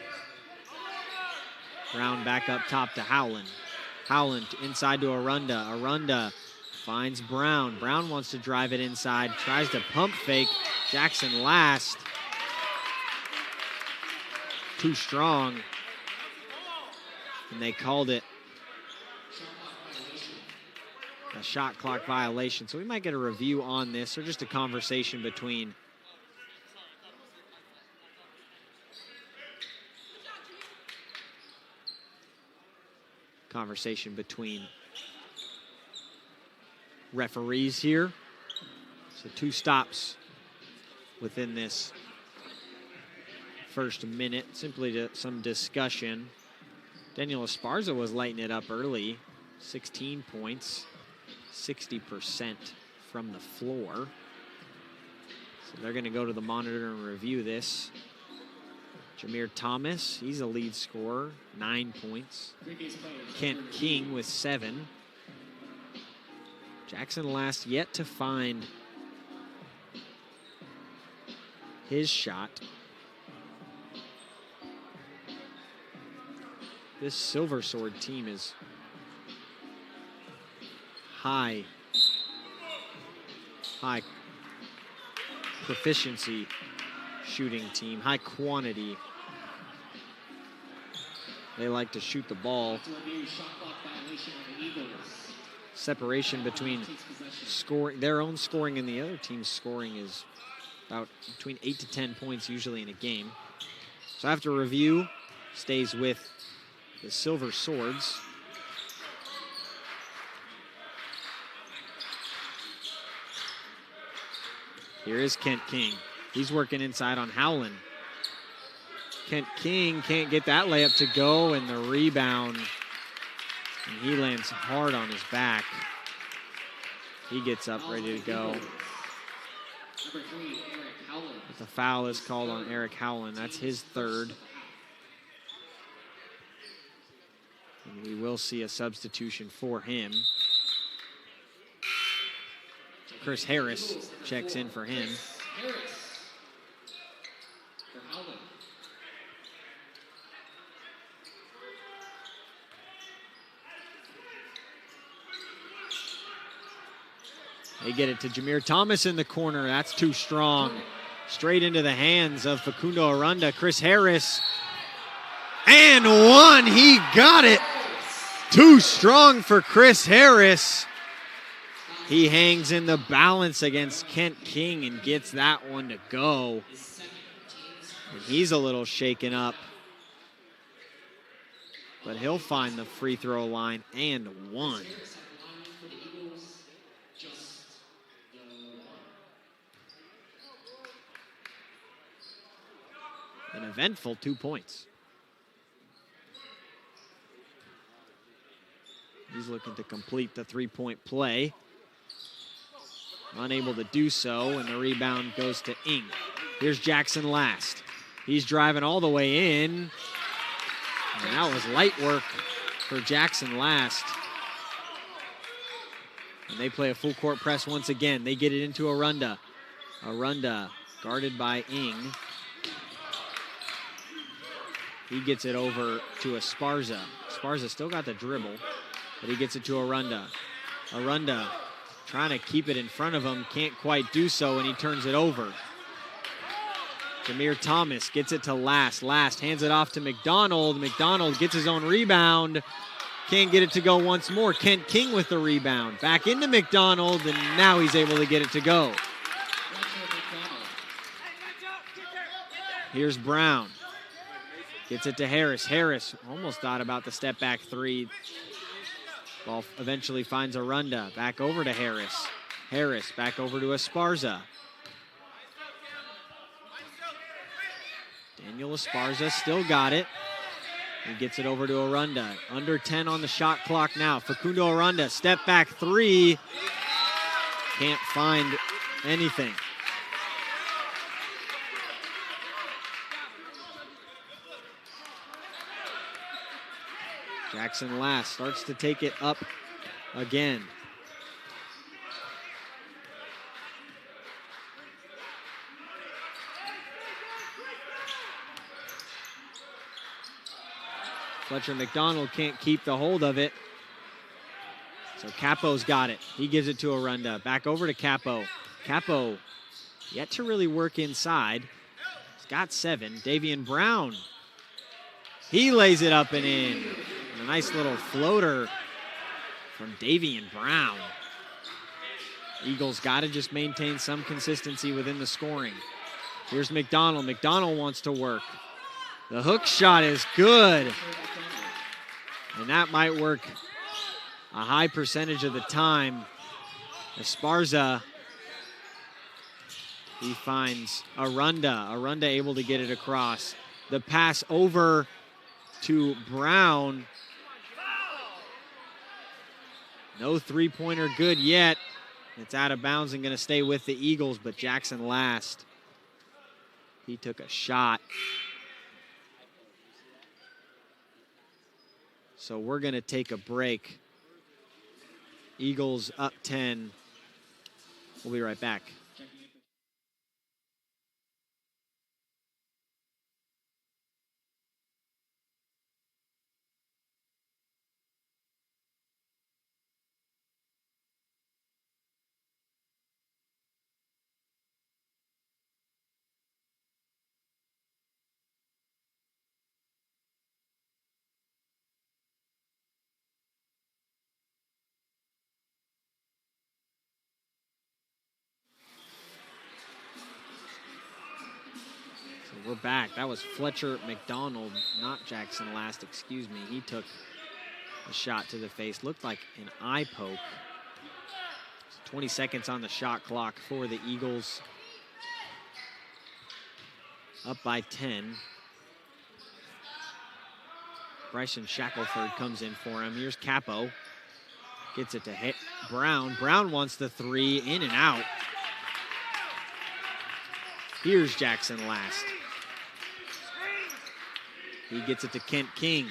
Brown back up top to Howland. Howland inside to Arunda. Arunda finds Brown. Brown wants to drive it inside, tries to pump fake. Jackson Last. Too strong. And they called it a shot clock violation. So we might get a review on this, or just a conversation between referees here. So 2 stops within this first minute, simply to some discussion. Daniel Esparza was lighting it up early, 16 points, 60% from the floor. So they're gonna go to the monitor and review this. Jameer Thomas, he's a lead scorer, 9 points. Kent King with 7. Jackson Last yet to find his shot. This Silversword team is high proficiency shooting team, high quantity. They like to shoot the ball. Separation between scoring, their own scoring and the other team's scoring is about between 8 to 10 points usually in a game. So after review, stays with the Silverswords. Here is Kent King. He's working inside on Howland. Kent King can't get that layup to go, and the rebound, and he lands hard on his back. He gets up ready to go. But the foul is called on Eric Howland. That's his third. We will see a substitution for him. Chris Harris checks in for him. They get it to Jameer Thomas in the corner. That's too strong. Straight into the hands of Facundo Aranda. Chris Harris. And one. He got it. Too strong for Chris Harris. He hangs in the balance against Kent King and gets that one to go. And he's a little shaken up. But he'll find the free throw line and one. An eventful 2 points. He's looking to complete the three-point play. Unable to do so, and the rebound goes to Ing. Here's Jackson Last. He's driving all the way in. And that was light work for Jackson Last. And they play a full court press once again. They get it into Arunda. Arunda guarded by Ing. He gets it over to Esparza. Esparza still got the dribble, but he gets it to Arunda. Arunda trying to keep it in front of him, can't quite do so, and he turns it over. Jameer Thomas gets it to Last. Last hands it off to McDonald. McDonald gets his own rebound. Can't get it to go once more. Kent King with the rebound. Back into McDonald, and now he's able to get it to go. Here's Brown. Gets it to Harris. Harris almost thought about the step back three. Ball eventually finds Arunda. Back over to Harris. Harris back over to Esparza. Daniel Esparza still got it. He gets it over to Arunda. Under 10 on the shot clock now. Facundo Arunda, step back three. Can't find anything. Jackson Last starts to take it up again. Fletcher McDonald can't keep the hold of it. So Capo's got it. He gives it to Arunda. Back over to Capo. Capo yet to really work inside. He's got 7. Davian Brown. He lays it up and in. And a nice little floater from Davian Brown. Eagles got to just maintain some consistency within the scoring. Here's McDonald. McDonald wants to work. The hook shot is good. And that might work a high percentage of the time. Esparza, he finds Arunda. Arunda able to get it across. The pass over to Brown. No three-pointer good yet. It's out of bounds and going to stay with the Eagles, but Jackson Last, he took a shot. So we're going to take a break. Eagles up 10. We'll be right back. We're back. That was Fletcher McDonald, not Jackson Last, excuse me. He took a shot to the face. Looked like an eye poke. 20 seconds on the shot clock for the Eagles. Up by 10. Bryson Shackelford comes in for him. Here's Capo. Gets it to Brown. Brown wants the three, in and out. Here's Jackson Last. He gets it to Kent King.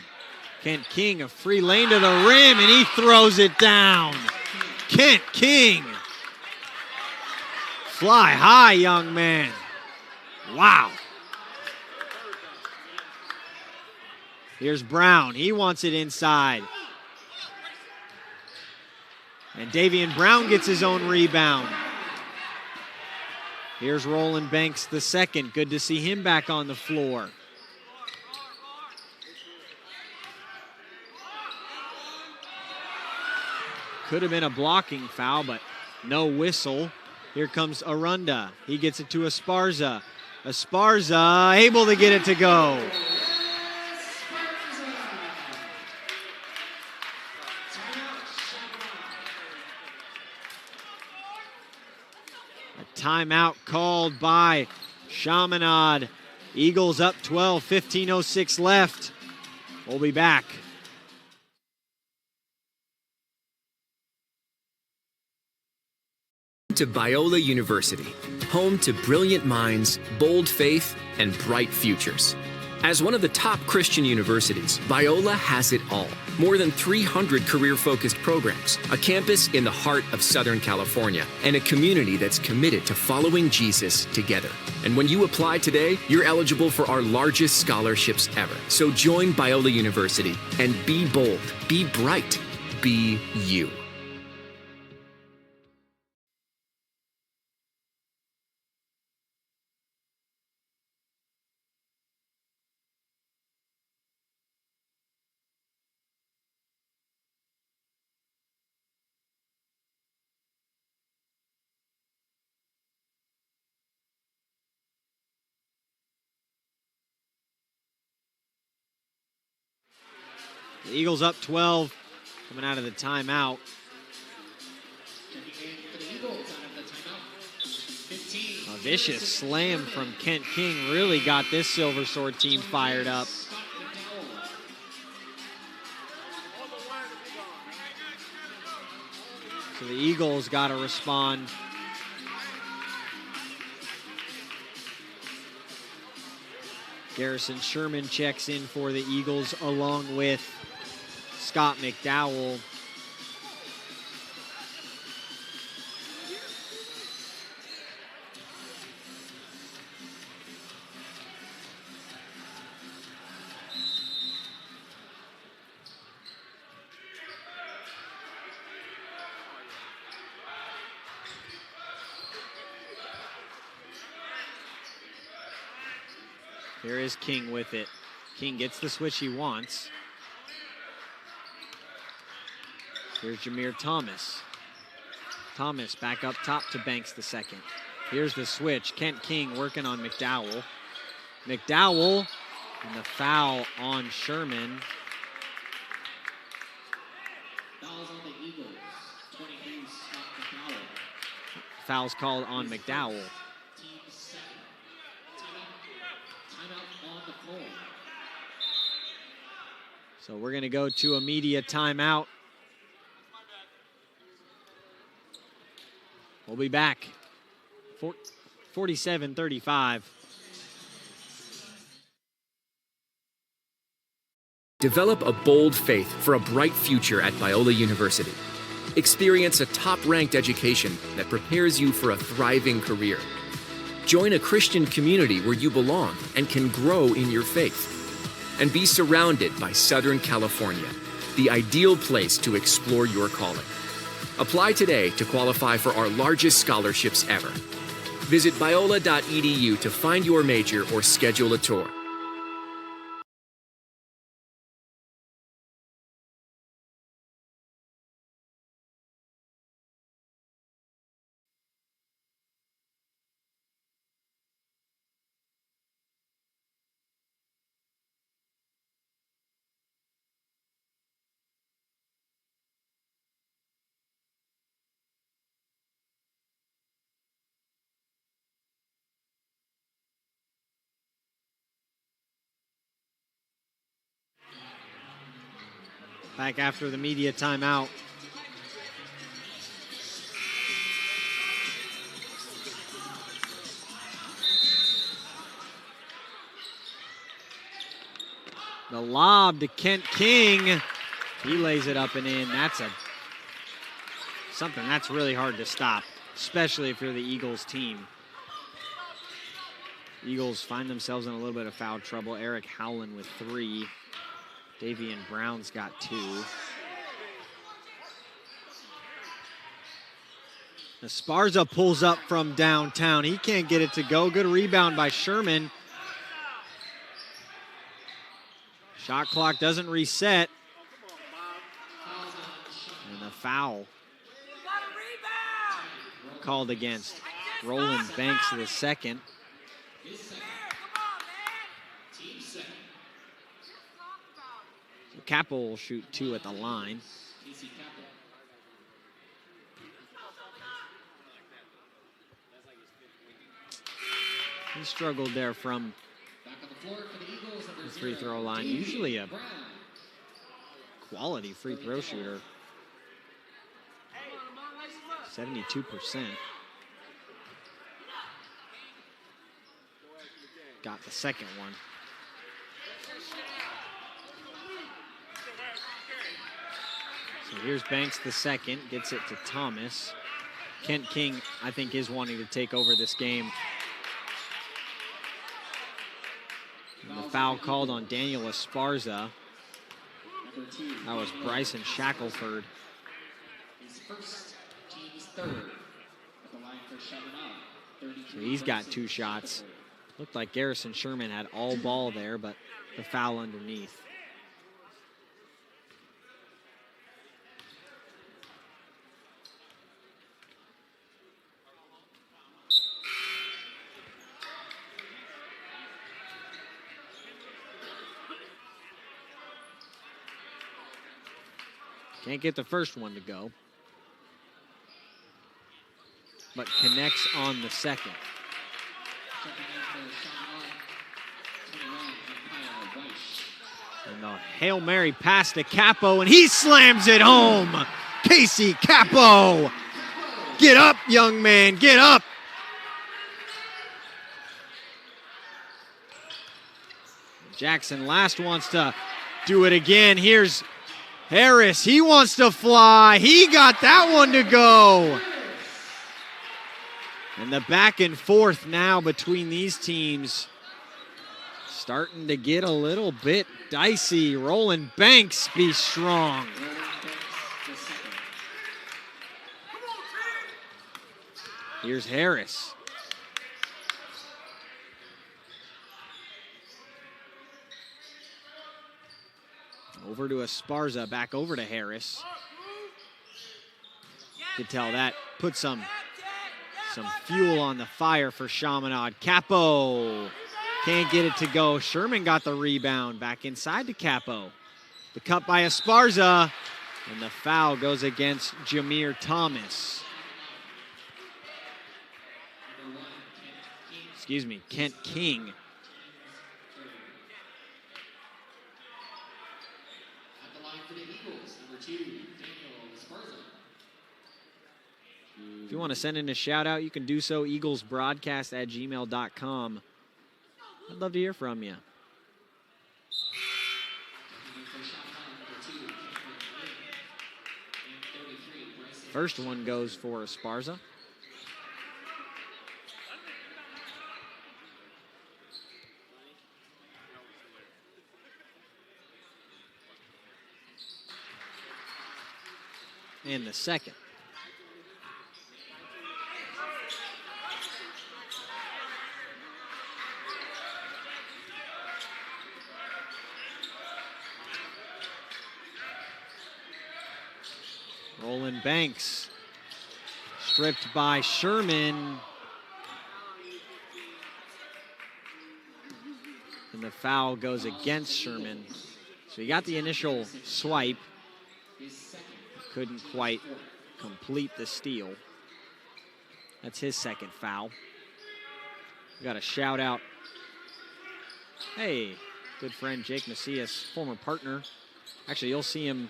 Kent King, a free lane to the rim, and he throws it down. Kent King. Fly high, young man. Wow. Here's Brown. He wants it inside. And Davian Brown gets his own rebound. Here's Roland Banks the second. Good to see him back on the floor. Could have been a blocking foul, but no whistle. Here comes Arunda. He gets it to Esparza. Esparza able to get it to go. A timeout called by Chaminade. Eagles up 12, 15:06 left. We'll be back. To Biola University, home to brilliant minds, bold faith, and bright futures. As one of the top Christian universities, Biola has it all. More than 300 career-focused programs, a campus in the heart of Southern California, and a community that's committed to following Jesus together. And when you apply today, you're eligible for our largest scholarships ever. So join Biola University and be bold, be bright, be you. The Eagles up 12, coming out of the timeout. A vicious slam from Kent King really got this Silversword team fired up. So the Eagles got to respond. Garrison Sherman checks in for the Eagles along with Scott McDowell. Here is King with it. King gets the switch he wants. Here's Jameer Thomas. Thomas back up top to Banks the second. Here's the switch. Kent King working on McDowell. McDowell and the foul on Sherman. Fouls on the Eagles. 23 Scott McDowell. Foul's called on McDowell. Team second. Timeout on the floor. So we're going to go to a media timeout. We'll be back. 47-35. Develop a bold faith for a bright future at Biola University. Experience a top-ranked education that prepares you for a thriving career. Join a Christian community where you belong and can grow in your faith. And be surrounded by Southern California, the ideal place to explore your calling. Apply today to qualify for our largest scholarships ever. Visit biola.edu to find your major or schedule a tour. Back after the media timeout. The lob to Kent King. He lays it up and in. That's something that's really hard to stop, especially if you're the Eagles team. Eagles find themselves in a little bit of foul trouble. Eric Howland with 3. Davian Brown's got 2. Esparza pulls up from downtown. He can't get it to go. Good rebound by Sherman. Shot clock doesn't reset. And a foul called against Roland Banks the second. So Capel will shoot 2 at the line. He struggled there from the free throw line. Usually a quality free throw shooter. 72%. Got the second one. So here's Banks the second, gets it to Thomas. Kent King, I think, is wanting to take over this game. And the foul called on Daniel Esparza. That was Bryson Shackelford. So he's got 2 shots. Looked like Garrison Sherman had all ball there, but the foul underneath. Can't get the first one to go, but connects on the second. And the Hail Mary pass to Capo, and he slams it home. Casey Capo. Get up, young man, get up. Jackson last wants to do it again. Here's Harris, he wants to fly. He got that one to go. And the back and forth now between these teams starting to get a little bit dicey. Roland Banks be strong. Here's Harris. Over to Esparza, back over to Harris. Could tell that put some fuel on the fire for Chaminade. Capo can't get it to go. Sherman got the rebound, back inside to Capo. The cut by Esparza, and the foul goes against Jameer Thomas. Excuse me, Kent King. If you want to send in a shout out, you can do so, eaglesbroadcast@gmail.com. I'd love to hear from you. First one goes for Esparza. And the second. Roland Banks, stripped by Sherman. And the foul goes against Sherman. So he got the initial swipe. Couldn't quite complete the steal. That's his second foul. We got a shout out. Hey, good friend Jake Macias, former partner. Actually, you'll see him.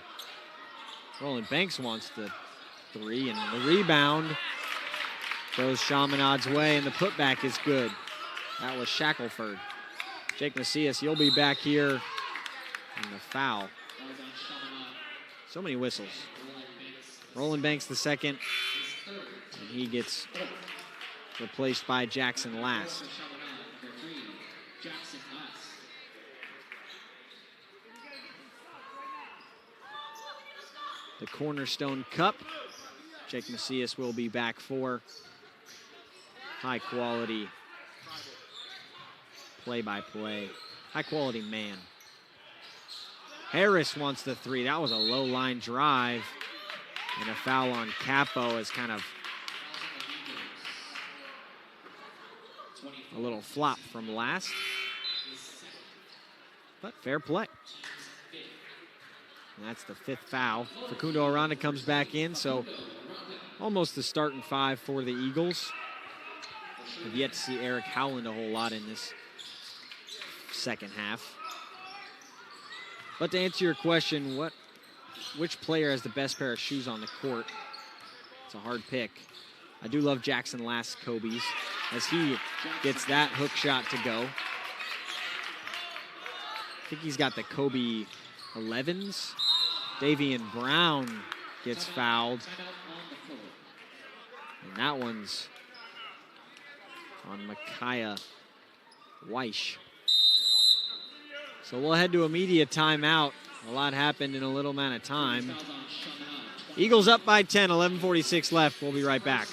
Roland Banks wants the 3, and the rebound goes Chaminade's way, and the putback is good. That was Shackelford. Jake Macias, you'll be back here And the foul. So many whistles. Roland Banks the second. And he gets replaced by Jackson Last. The Cornerstone Cup. Jake Macias will be back for. High quality play-by-play. High quality man. Harris wants the three. That was a low line drive. And a foul on Capo is kind of a little flop from Last. But fair play. And that's the 5th foul. Facundo Aranda comes back in, so almost the starting 5 for the Eagles. I've yet to see Eric Howland a whole lot in this second half. But to answer your question, which player has the best pair of shoes on the court? It's a hard pick. I do love Jackson Last Kobe's as he gets that hook shot to go. I think he's got the Kobe 11s. Davian Brown gets fouled. And that one's on Micaiah Weish. So we'll head to a media timeout. A lot happened in a little amount of time. Eagles up by 10, 11:46 left. We'll be right back.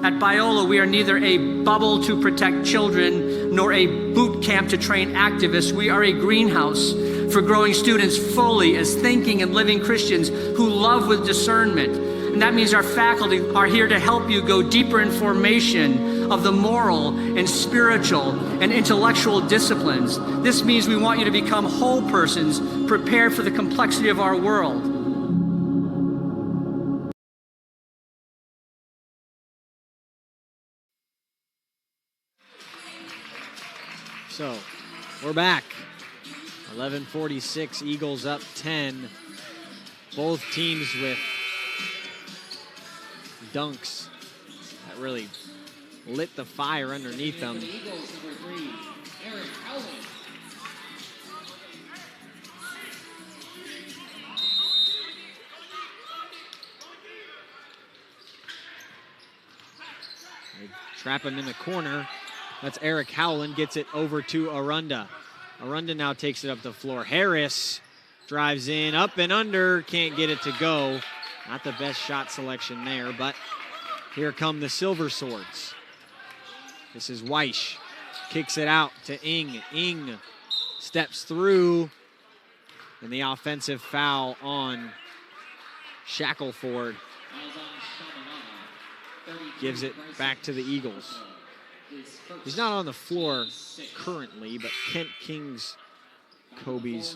At Biola, we are neither a bubble to protect children nor a boot camp to train activists. We are a greenhouse for growing students fully as thinking and living Christians who love with discernment. And that means our faculty are here to help you go deeper in formation of the moral and spiritual and intellectual disciplines. This means we want you to become whole persons prepared for the complexity of our world. So, we're back. 11:46, Eagles up 10. Both teams with dunks that really lit the fire underneath them. They trap him in the corner. That's Eric Howland, gets it over to Arunda. Arunda now takes it up the floor. Harris drives in, up and under, can't get it to go. Not the best shot selection there, but here come the Silverswords. This is Weish, kicks it out to Ing. Ing steps through, and the offensive foul on Shackelford gives it back to the Eagles. He's not on the floor currently, but Kent King's Kobe's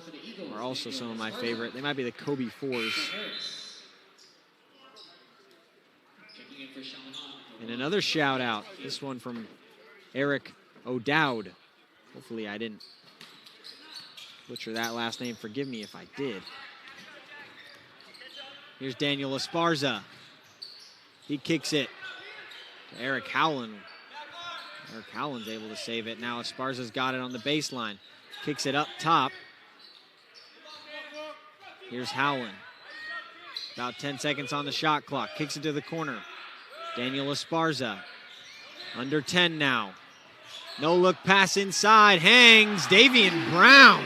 are also some of my favorite. They might be the Kobe 4s. And another shout out, this one from Eric O'Dowd. Hopefully I didn't butcher that last name. Forgive me if I did. Here's Daniel Esparza. He kicks it to Eric Howland. Eric Howland's able to save it. Now Esparza's got it on the baseline. Kicks it up top. Here's Howland. About 10 seconds on the shot clock. Kicks it to the corner. Daniel Esparza. Under 10 now. No look pass inside. Hangs. Davian Brown.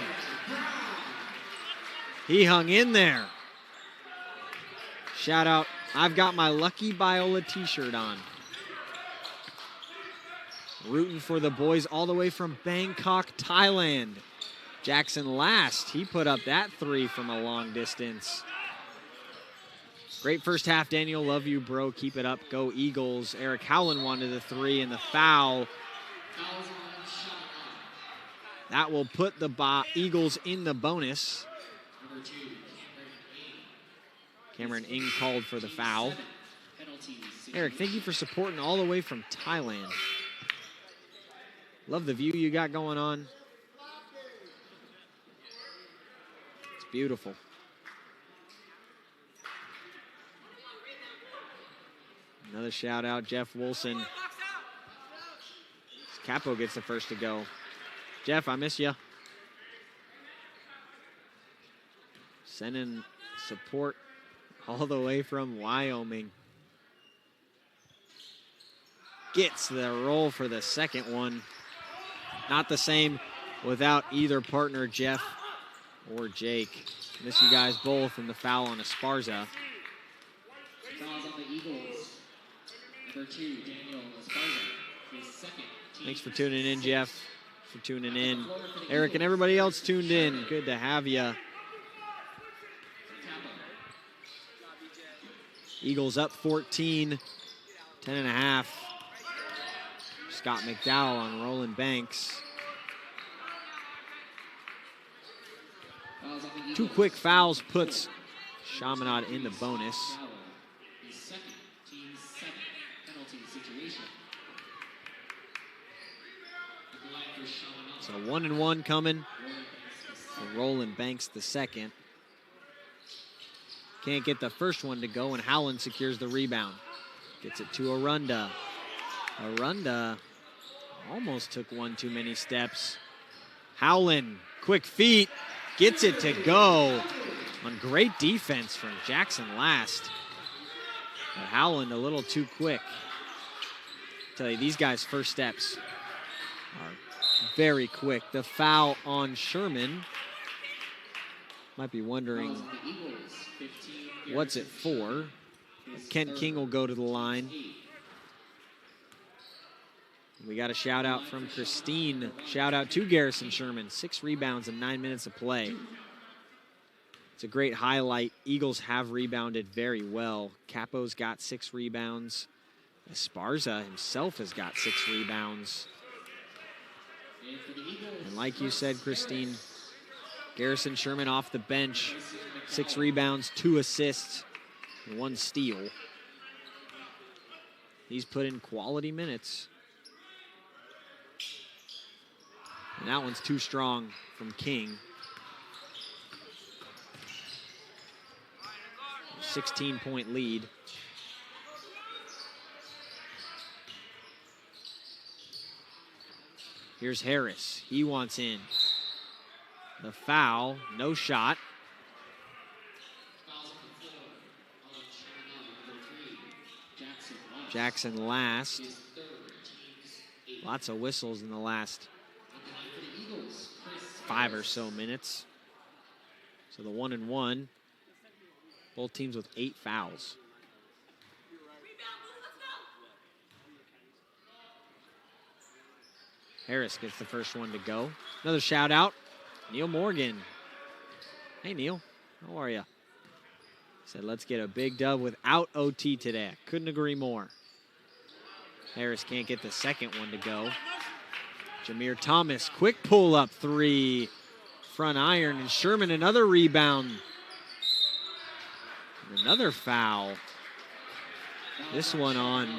He hung in there. Shout out. I've got my Lucky Biola t-shirt on. Rooting for the boys all the way from Bangkok, Thailand. Jackson Last, he put up that three from a long distance. Great first half, Daniel. Love you, bro. Keep it up. Go Eagles. Eric Howland wanted the three, and the foul. That will put the Eagles in the bonus. Cameron Ing called for the foul. Eric, thank you for supporting all the way from Thailand. Love the view you got going on. It's beautiful. Another shout out, Jeff Wilson. Capo gets the first to go. Jeff, I miss you. Sending support all the way from Wyoming. Gets the roll for the second one. Not the same without either partner, Jeff or Jake. Miss you guys both, and the foul on Esparza. Fouls on the Eagles. Number 2, Daniel Esparza. His second. Thanks for tuning in, Jeff. For tuning in. Eric and everybody else tuned in. Good to have you. Eagles up 14, 10.5. Scott McDowell on Roland Banks. 2 quick fouls puts Chaminade in the bonus. So 1-1 coming for Roland Banks the second. Can't get the first one to go, and Howland secures the rebound. Gets it to Arunda. Arunda almost took one too many steps. Howland, quick feet, gets it to go on great defense from Jackson Last. But Howland a little too quick. Tell you, these guys' first steps are very quick. The foul on Sherman. Might be wondering what's it for. Kent King will go to the line. We got a shout out from Christine. Shout out to Garrison Sherman. 6 rebounds in 9 minutes of play. It's a great highlight. Eagles have rebounded very well. Capo's got 6 rebounds. Esparza himself has got 6 rebounds. And like you said, Christine, Garrison Sherman off the bench. 6 rebounds, 2 assists, and 1 steal. He's put in quality minutes. And that one's too strong from King. 16-point lead. Here's Harris. He wants in. The foul, no shot. Jackson Last. Lots of whistles in the last 5 or so minutes. So the 1-1. Both teams with 8 fouls. Harris gets the first one to go. Another shout out, Neil Morgan. Hey, Neil, how are you? Said, let's get a big dub without OT today. I couldn't agree more. Harris can't get the second one to go. Jameer Thomas, quick pull-up 3. Front iron, and Sherman another rebound. And another foul. This one on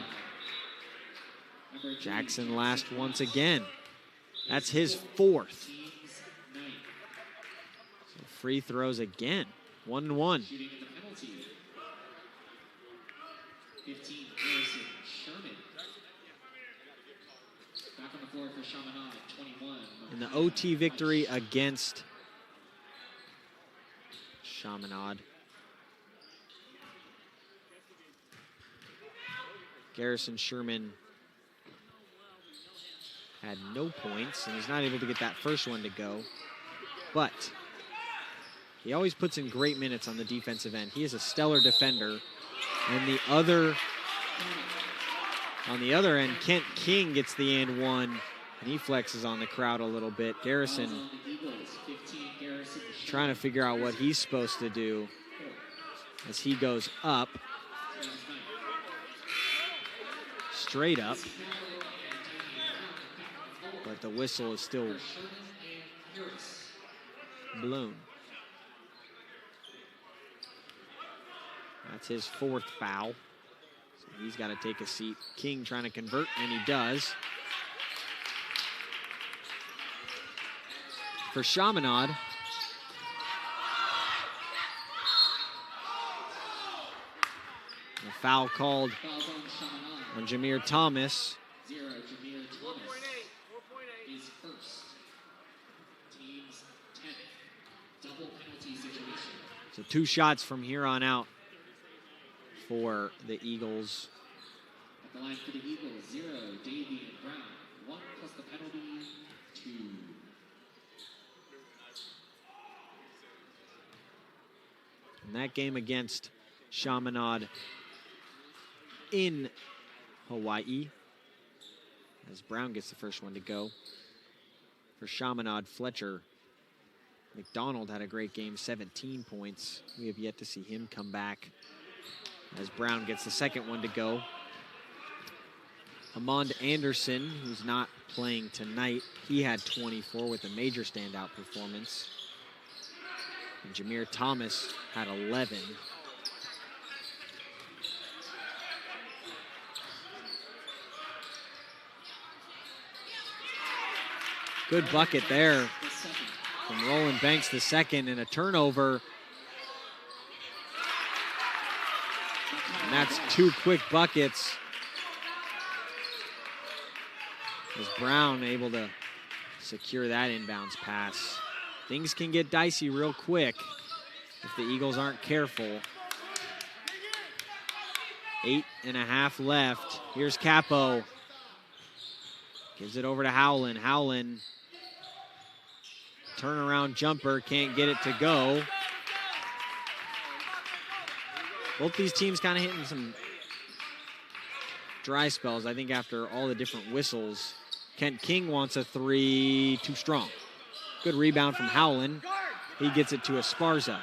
Jackson Last once again. That's his 4th. So free throws again. 1-1. 15, Harrison Sherman. Back on the floor for Chaminade, 21. In the OT victory against Chaminade. Garrison Sherman had no points, and he's not able to get that first one to go. But he always puts in great minutes on the defensive end. He is a stellar defender. And on the other end, Kent King gets the and one, and he flexes on the crowd a little bit. Garrison trying to figure out what he's supposed to do as he goes up. Straight up. But the whistle is still blown. That's his 4th foul. So he's got to take a seat. King trying to convert, and he does. For Chaminade, A foul called Fouls on Chaminade. on Jameer Thomas. 0, Jameer Thomas is first. Team's 10th. Double penalty situation. So 2 shots from here on out for the Eagles. At the line for the Eagles, 0, Davy and Brown. 1 plus the penalty, 2. In that game against Chaminade in Hawaii, as Brown gets the first one to go. For Chaminade, Fletcher McDonald had a great game, 17 points. We have yet to see him come back as Brown gets the second one to go. Amond Anderson, who's not playing tonight, he had 24 with a major standout performance. And Jameer Thomas had 11. Good bucket there from Roland Banks, the second, and a turnover. And that's 2 quick buckets. As Brown able to secure that inbounds pass. Things can get dicey real quick if the Eagles aren't careful. 8.5 left. Here's Capo. Gives it over to Howland. Howland, turnaround jumper, can't get it to go. Both these teams kind of hitting some dry spells, I think, after all the different whistles. Kent King wants a 3, too strong. Good rebound from Howland. He gets it to Esparza.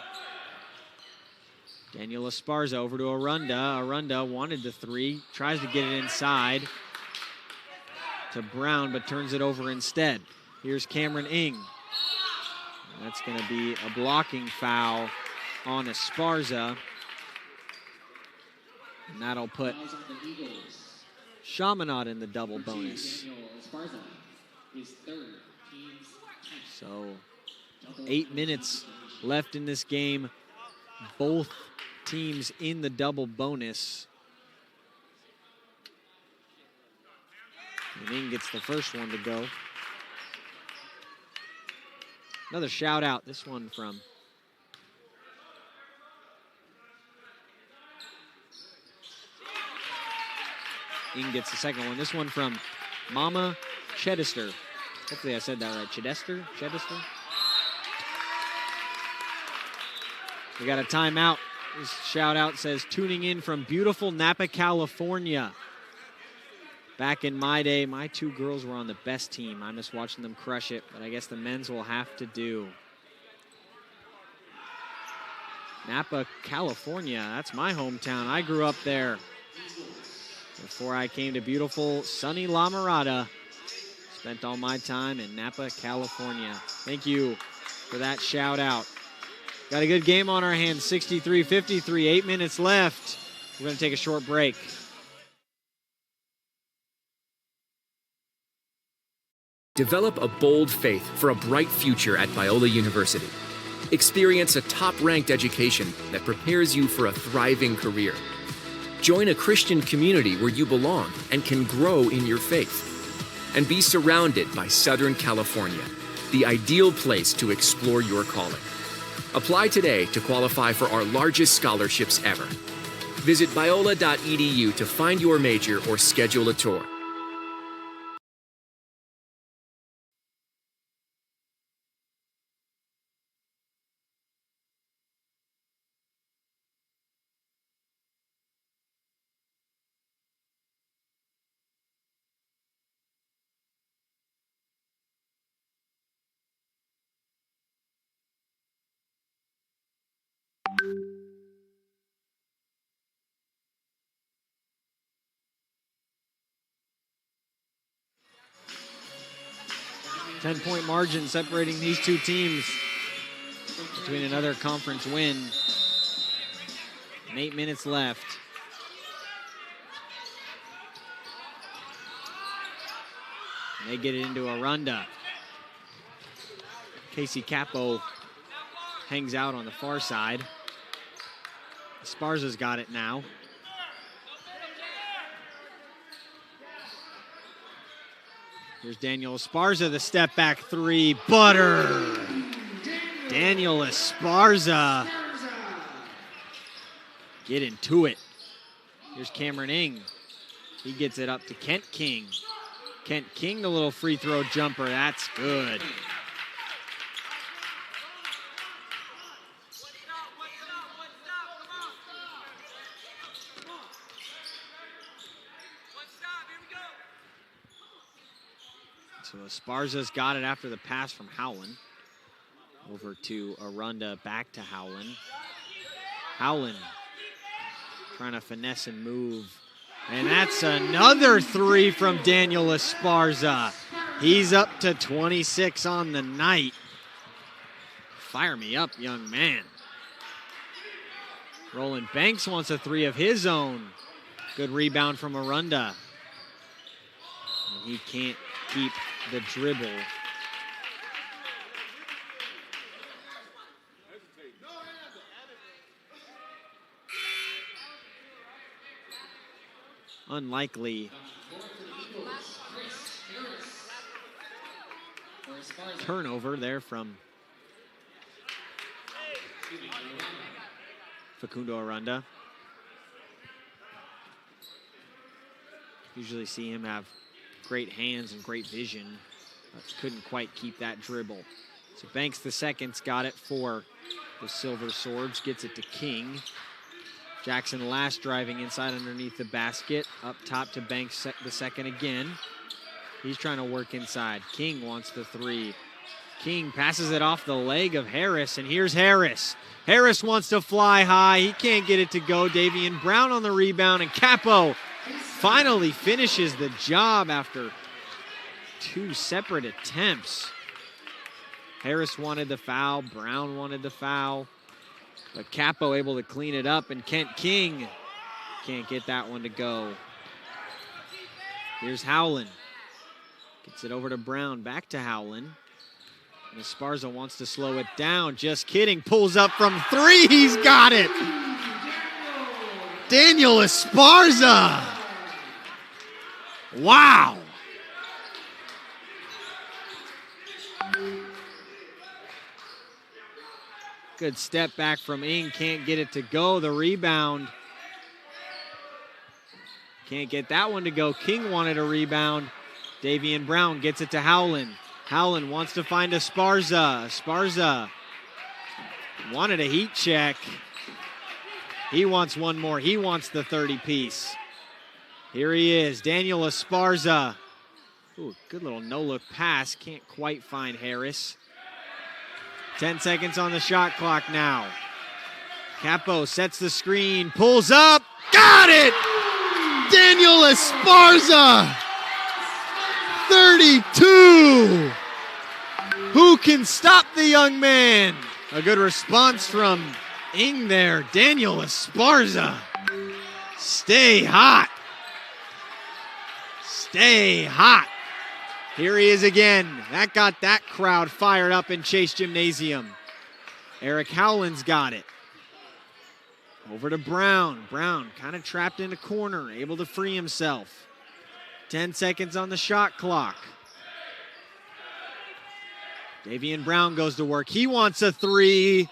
Daniel Esparza over to Arunda. Arunda wanted the 3, tries to get it inside to Brown, but turns it over instead. Here's Cameron Ing. And that's going to be a blocking foul on Esparza. And that'll put Fouls on the Eagles. Chaminade in the double bonus. Daniel Esparza is third. Team's 10th. So Double 8 minutes left in this game. Both teams in the double bonus. And Ing gets the first one to go. Another shout out, this one from Ing gets the second one. This one from Mama Chedester. Hopefully I said that right. Chedester? We got a timeout. This shout out says, tuning in from beautiful Napa, California. Back in my day, my 2 girls were on the best team. I miss watching them crush it, but I guess the men's will have to do. Napa, California, that's my hometown. I grew up there before I came to beautiful sunny La Mirada. Spent all my time in Napa, California. Thank you for that shout out. Got a good game on our hands, 63-53, 8 minutes left. We're gonna take a short break. Develop a bold faith for a bright future at Biola University. Experience a top-ranked education that prepares you for a thriving career. Join a Christian community where you belong and can grow in your faith. And be surrounded by Southern California, the ideal place to explore your calling. Apply today to qualify for our largest scholarships ever. Visit biola.edu to find your major or schedule a tour. Ten-point margin separating these 2 teams between another conference win. And 8 minutes left. And they get it into Arunda. Casey Capo hangs out on the far side. Esparza's got it now. Here's Daniel Esparza, the step back three. Butter. Daniel Esparza. Get into it. Here's Cameron Ing. He gets it up to Kent King. Kent King, the little free throw jumper. That's good. So Esparza's got it after the pass from Howland. Over to Arunda, back to Howland. Howland trying to finesse and move. And that's another three from Daniel Esparza. He's up to 26 on the night. Fire me up, young man. Roland Banks wants a three of his own. Good rebound from Arunda. And he can't keep the dribble. Unlikely turnover there from Facundo Arunda. Usually see him have great hands and great vision, but couldn't quite keep that dribble. So Banks the second's got it for the Silverswords, gets it to King. Jackson last driving inside underneath the basket. Up top to Banks the second again. He's trying to work inside. King wants the three. King passes it off the leg of Harris, and here's Harris. Harris wants to fly high. He can't get it to go. Davian Brown on the rebound, and Capo finally finishes the job after two separate attempts. Harris wanted the foul. Brown wanted the foul. But Capo able to clean it up, and Kent King can't get that one to go. Here's Howland. Gets it over to Brown, back to Howland. And Esparza wants to slow it down. Just kidding. Pulls up from three. He's got it. Daniel Esparza. Wow. Good step back from Ing. Can't get it to go. The rebound. Can't get that one to go. King wanted a rebound. Davian Brown gets it to Howland. Howland wants to find Esparza. Esparza wanted a heat check. He wants one more. He wants the 30-piece. Here he is, Daniel Esparza. Ooh, good little no-look pass. Can't quite find Harris. 10 seconds on the shot clock now. Capo sets the screen, pulls up, got it! Daniel Esparza, 32. Who can stop the young man? A good response from Ing there. Daniel Esparza, stay hot. Stay hot. Here he is again. That got that crowd fired up in Chase Gymnasium. Eric Howland's got it. Over to Brown. Brown kind of trapped in a corner, able to free himself. 10 seconds on the shot clock. Davian Brown goes to work. He wants a three.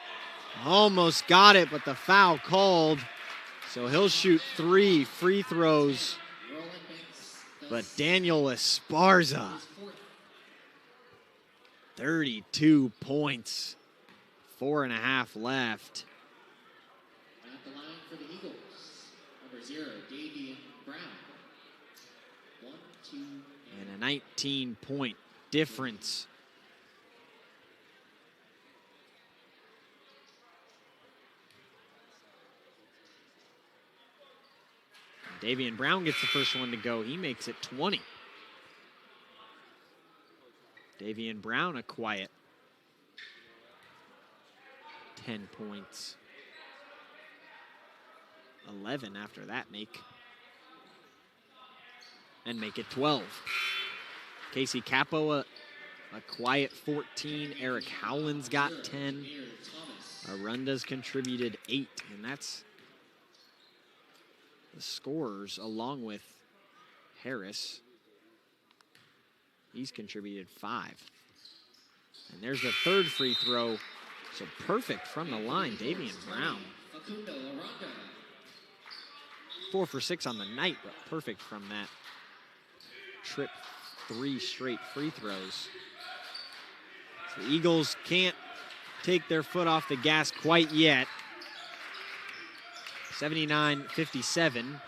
Almost got it, but the foul called. So he'll shoot 3 free throws. But Daniel Esparza, 32 points, 4.5 left. At the line for the Eagles, number 0, Davian Brown. 1, 2, And a 19-point difference. Davian Brown gets the first one to go. He makes it 20. Davian Brown, a quiet 10 points. 11 after that make it 12. Casey Capo, a quiet 14. Eric Howland's got 10. Arunda's contributed 8, and that's the scorers along with Harris. He's contributed 5. And there's the third free throw. So perfect from the line, Davian Brown. 4 for 6 on the night, but perfect from that trip. 3 straight free throws. So the Eagles can't take their foot off the gas quite yet. 79-57.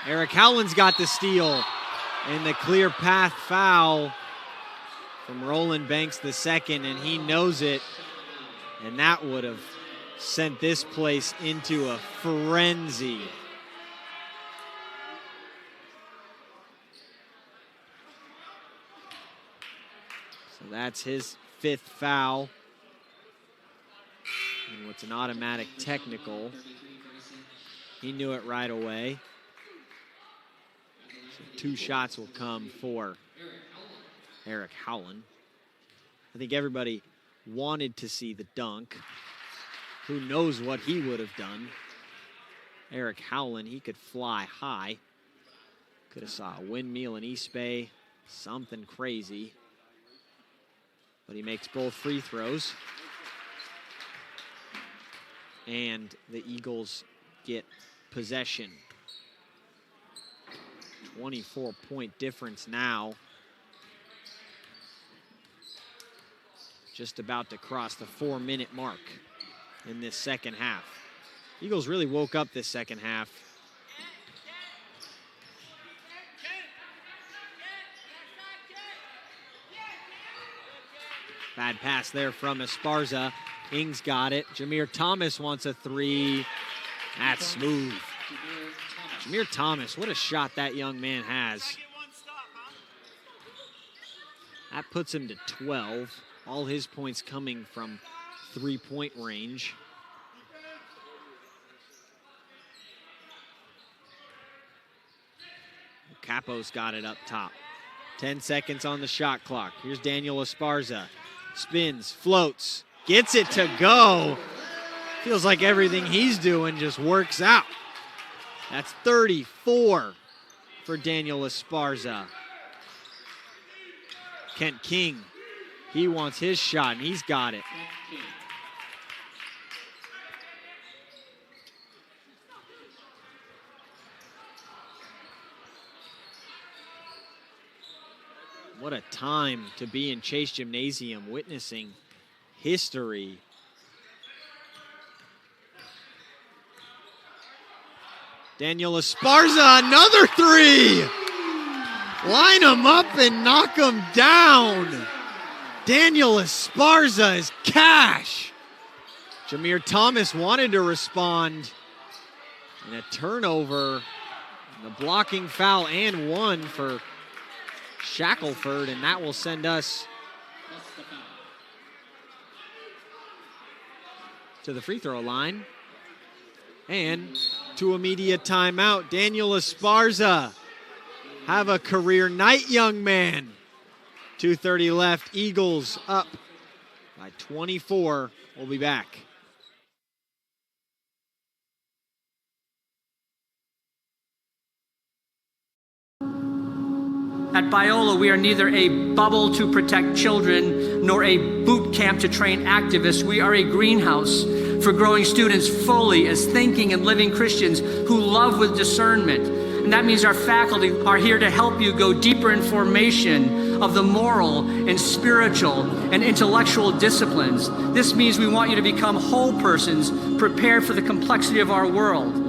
Eric Howland's got the steal, and the clear path foul from Roland Banks II, and he knows it, and that would have sent this place into a frenzy. So that's his 5th foul. And what's an automatic technical. He knew it right away. So 2 shots will come for Eric Howland. I think everybody wanted to see the dunk. Who knows what he would have done. Eric Howland, he could fly high. Could have saw a windmill in East Bay, something crazy. But he makes both free throws. And the Eagles get possession. 24-point difference now. Just about to cross the 4-minute mark in this second half. Eagles really woke up this second half. Bad pass there from Esparza. Ings got it. Jameer Thomas wants a 3. That's smooth. Jameer Thomas, what a shot that young man has. That puts him to 12. All his points coming from 3-point range. Capo's got it up top. 10 seconds on the shot clock. Here's Daniel Esparza. Spins, floats, gets it to go. Feels like everything he's doing just works out. That's 34 for Daniel Esparza. Kent King, he wants his shot, and he's got it. What a time to be in Chase Gymnasium, witnessing history. Daniel Esparza, another 3! Line him up and knock him down. Daniel Esparza is cash. Jameer Thomas wanted to respond. And a turnover, and a blocking foul and 1 for Shackelford, and that will send us to the free throw line and to a media timeout. Daniel Esparza, have a career night, young man. 2:30 left, Eagles up by 24. We'll be back. At Biola, we are neither a bubble to protect children nor a boot camp to train activists. We are a greenhouse for growing students fully as thinking and living Christians who love with discernment. And that means our faculty are here to help you go deeper in formation of the moral and spiritual and intellectual disciplines. This means we want you to become whole persons prepared for the complexity of our world.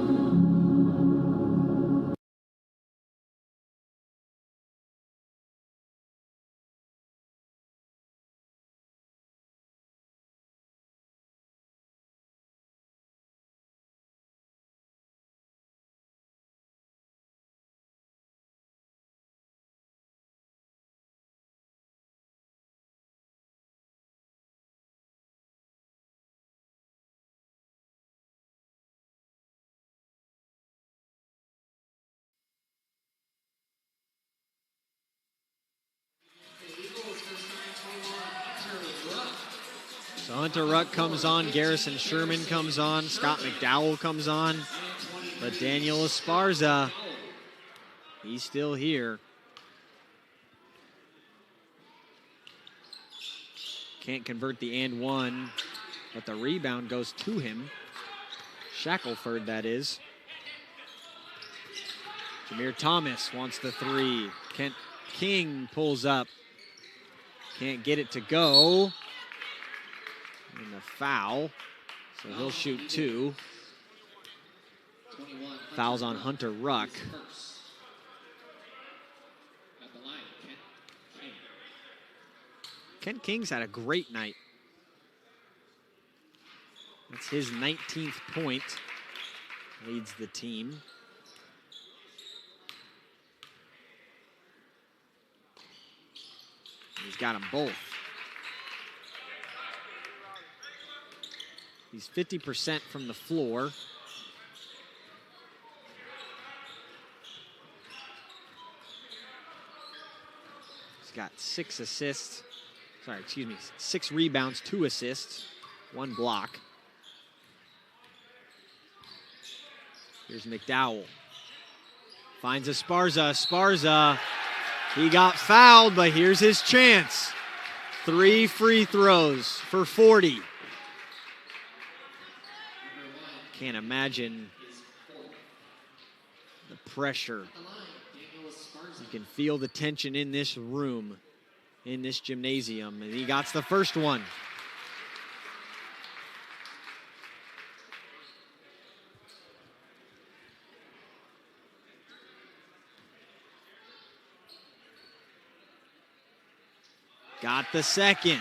So Hunter Ruck comes on, Garrison Sherman comes on, Scott McDowell comes on, but Daniel Esparza He's still here. Can't convert the and one, but the rebound goes to him. Shackelford, that is. Jameer Thomas wants the three. Kent King pulls up. Can't get it to go. And the foul. So he'll shoot two. Fouls on Hunter Ruck. Kent King's had a great night. That's his 19th point. Leads the team. He's got them both. He's 50% from the floor. He's got 6 assists. Sorry, excuse me, 6 rebounds, 2 assists, 1 block. Here's McDowell. Finds Esparza. Esparza, he got fouled, but here's his chance. 3 free throws for 40. Can't imagine the pressure. You can feel the tension in this room, in this gymnasium, and he got the first one. Got the second.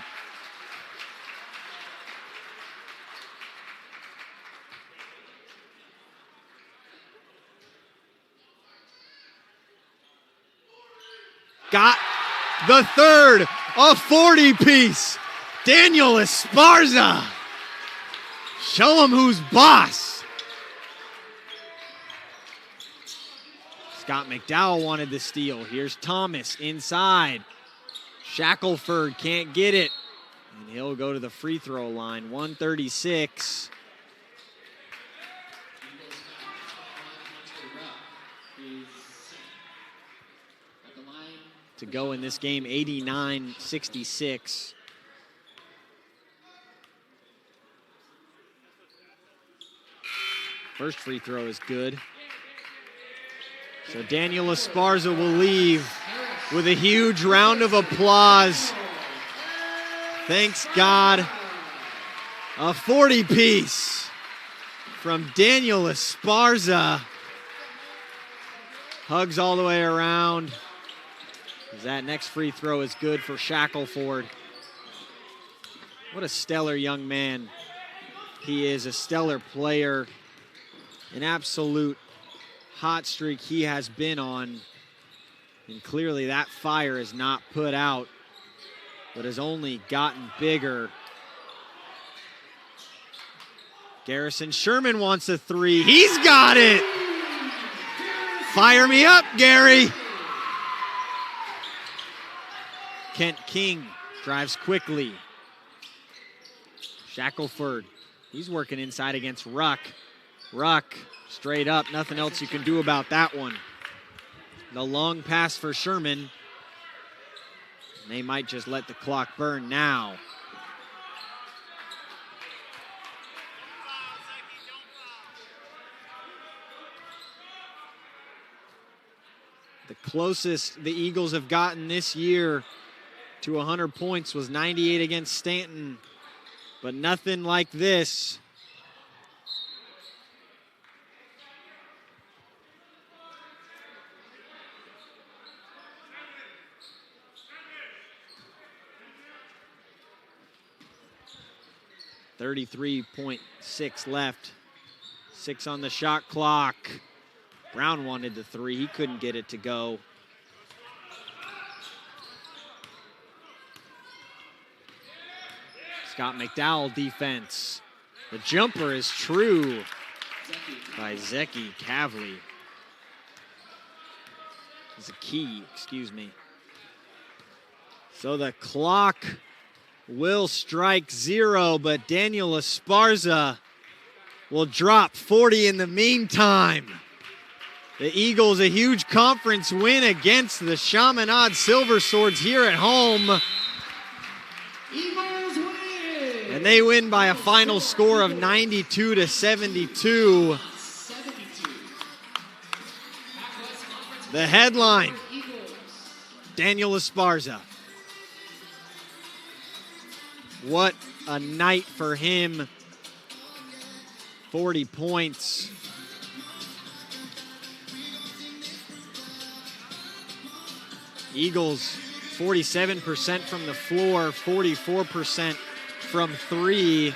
Got the third, a 40-piece. Daniel Esparza. Show him who's boss. Scott McDowell wanted the steal. Here's Thomas inside. Shackelford can't get it. And he'll go to the free throw line. 136. To go in this game, 89-66. First free throw is good. So Daniel Esparza will leave with a huge round of applause. Thanks God. A 40-piece from Daniel Esparza. Hugs all the way around. That next free throw is good for Shackelford. What a stellar young man he is, a stellar player. An absolute hot streak he has been on. And clearly that fire is not put out, but has only gotten bigger. Garrison Sherman wants a three. He's got it! Fire me up, Gary! Kent King drives quickly. Shackelford, he's working inside against Ruck. Ruck, straight up, nothing else you can do about that one. The long pass for Sherman. They might just let the clock burn now. The closest the Eagles have gotten this year to 100 points was 98 against Stanton, but nothing like this. .6 left. 6 on the shot clock. Brown wanted the three. He couldn't get it to go. Scott McDowell defense. The jumper is true by Zeki Kavli. It's a key, excuse me. So the clock will strike 0, but Daniel Esparza will drop 40 in the meantime. The Eagles, a huge conference win against the Chaminade Silverswords here at home. Eagles win. And they win by a final score of 92-72. 72. The headline, Eagles. Daniel Esparza. What a night for him. 40 points. Eagles 47% from the floor, 44% from three.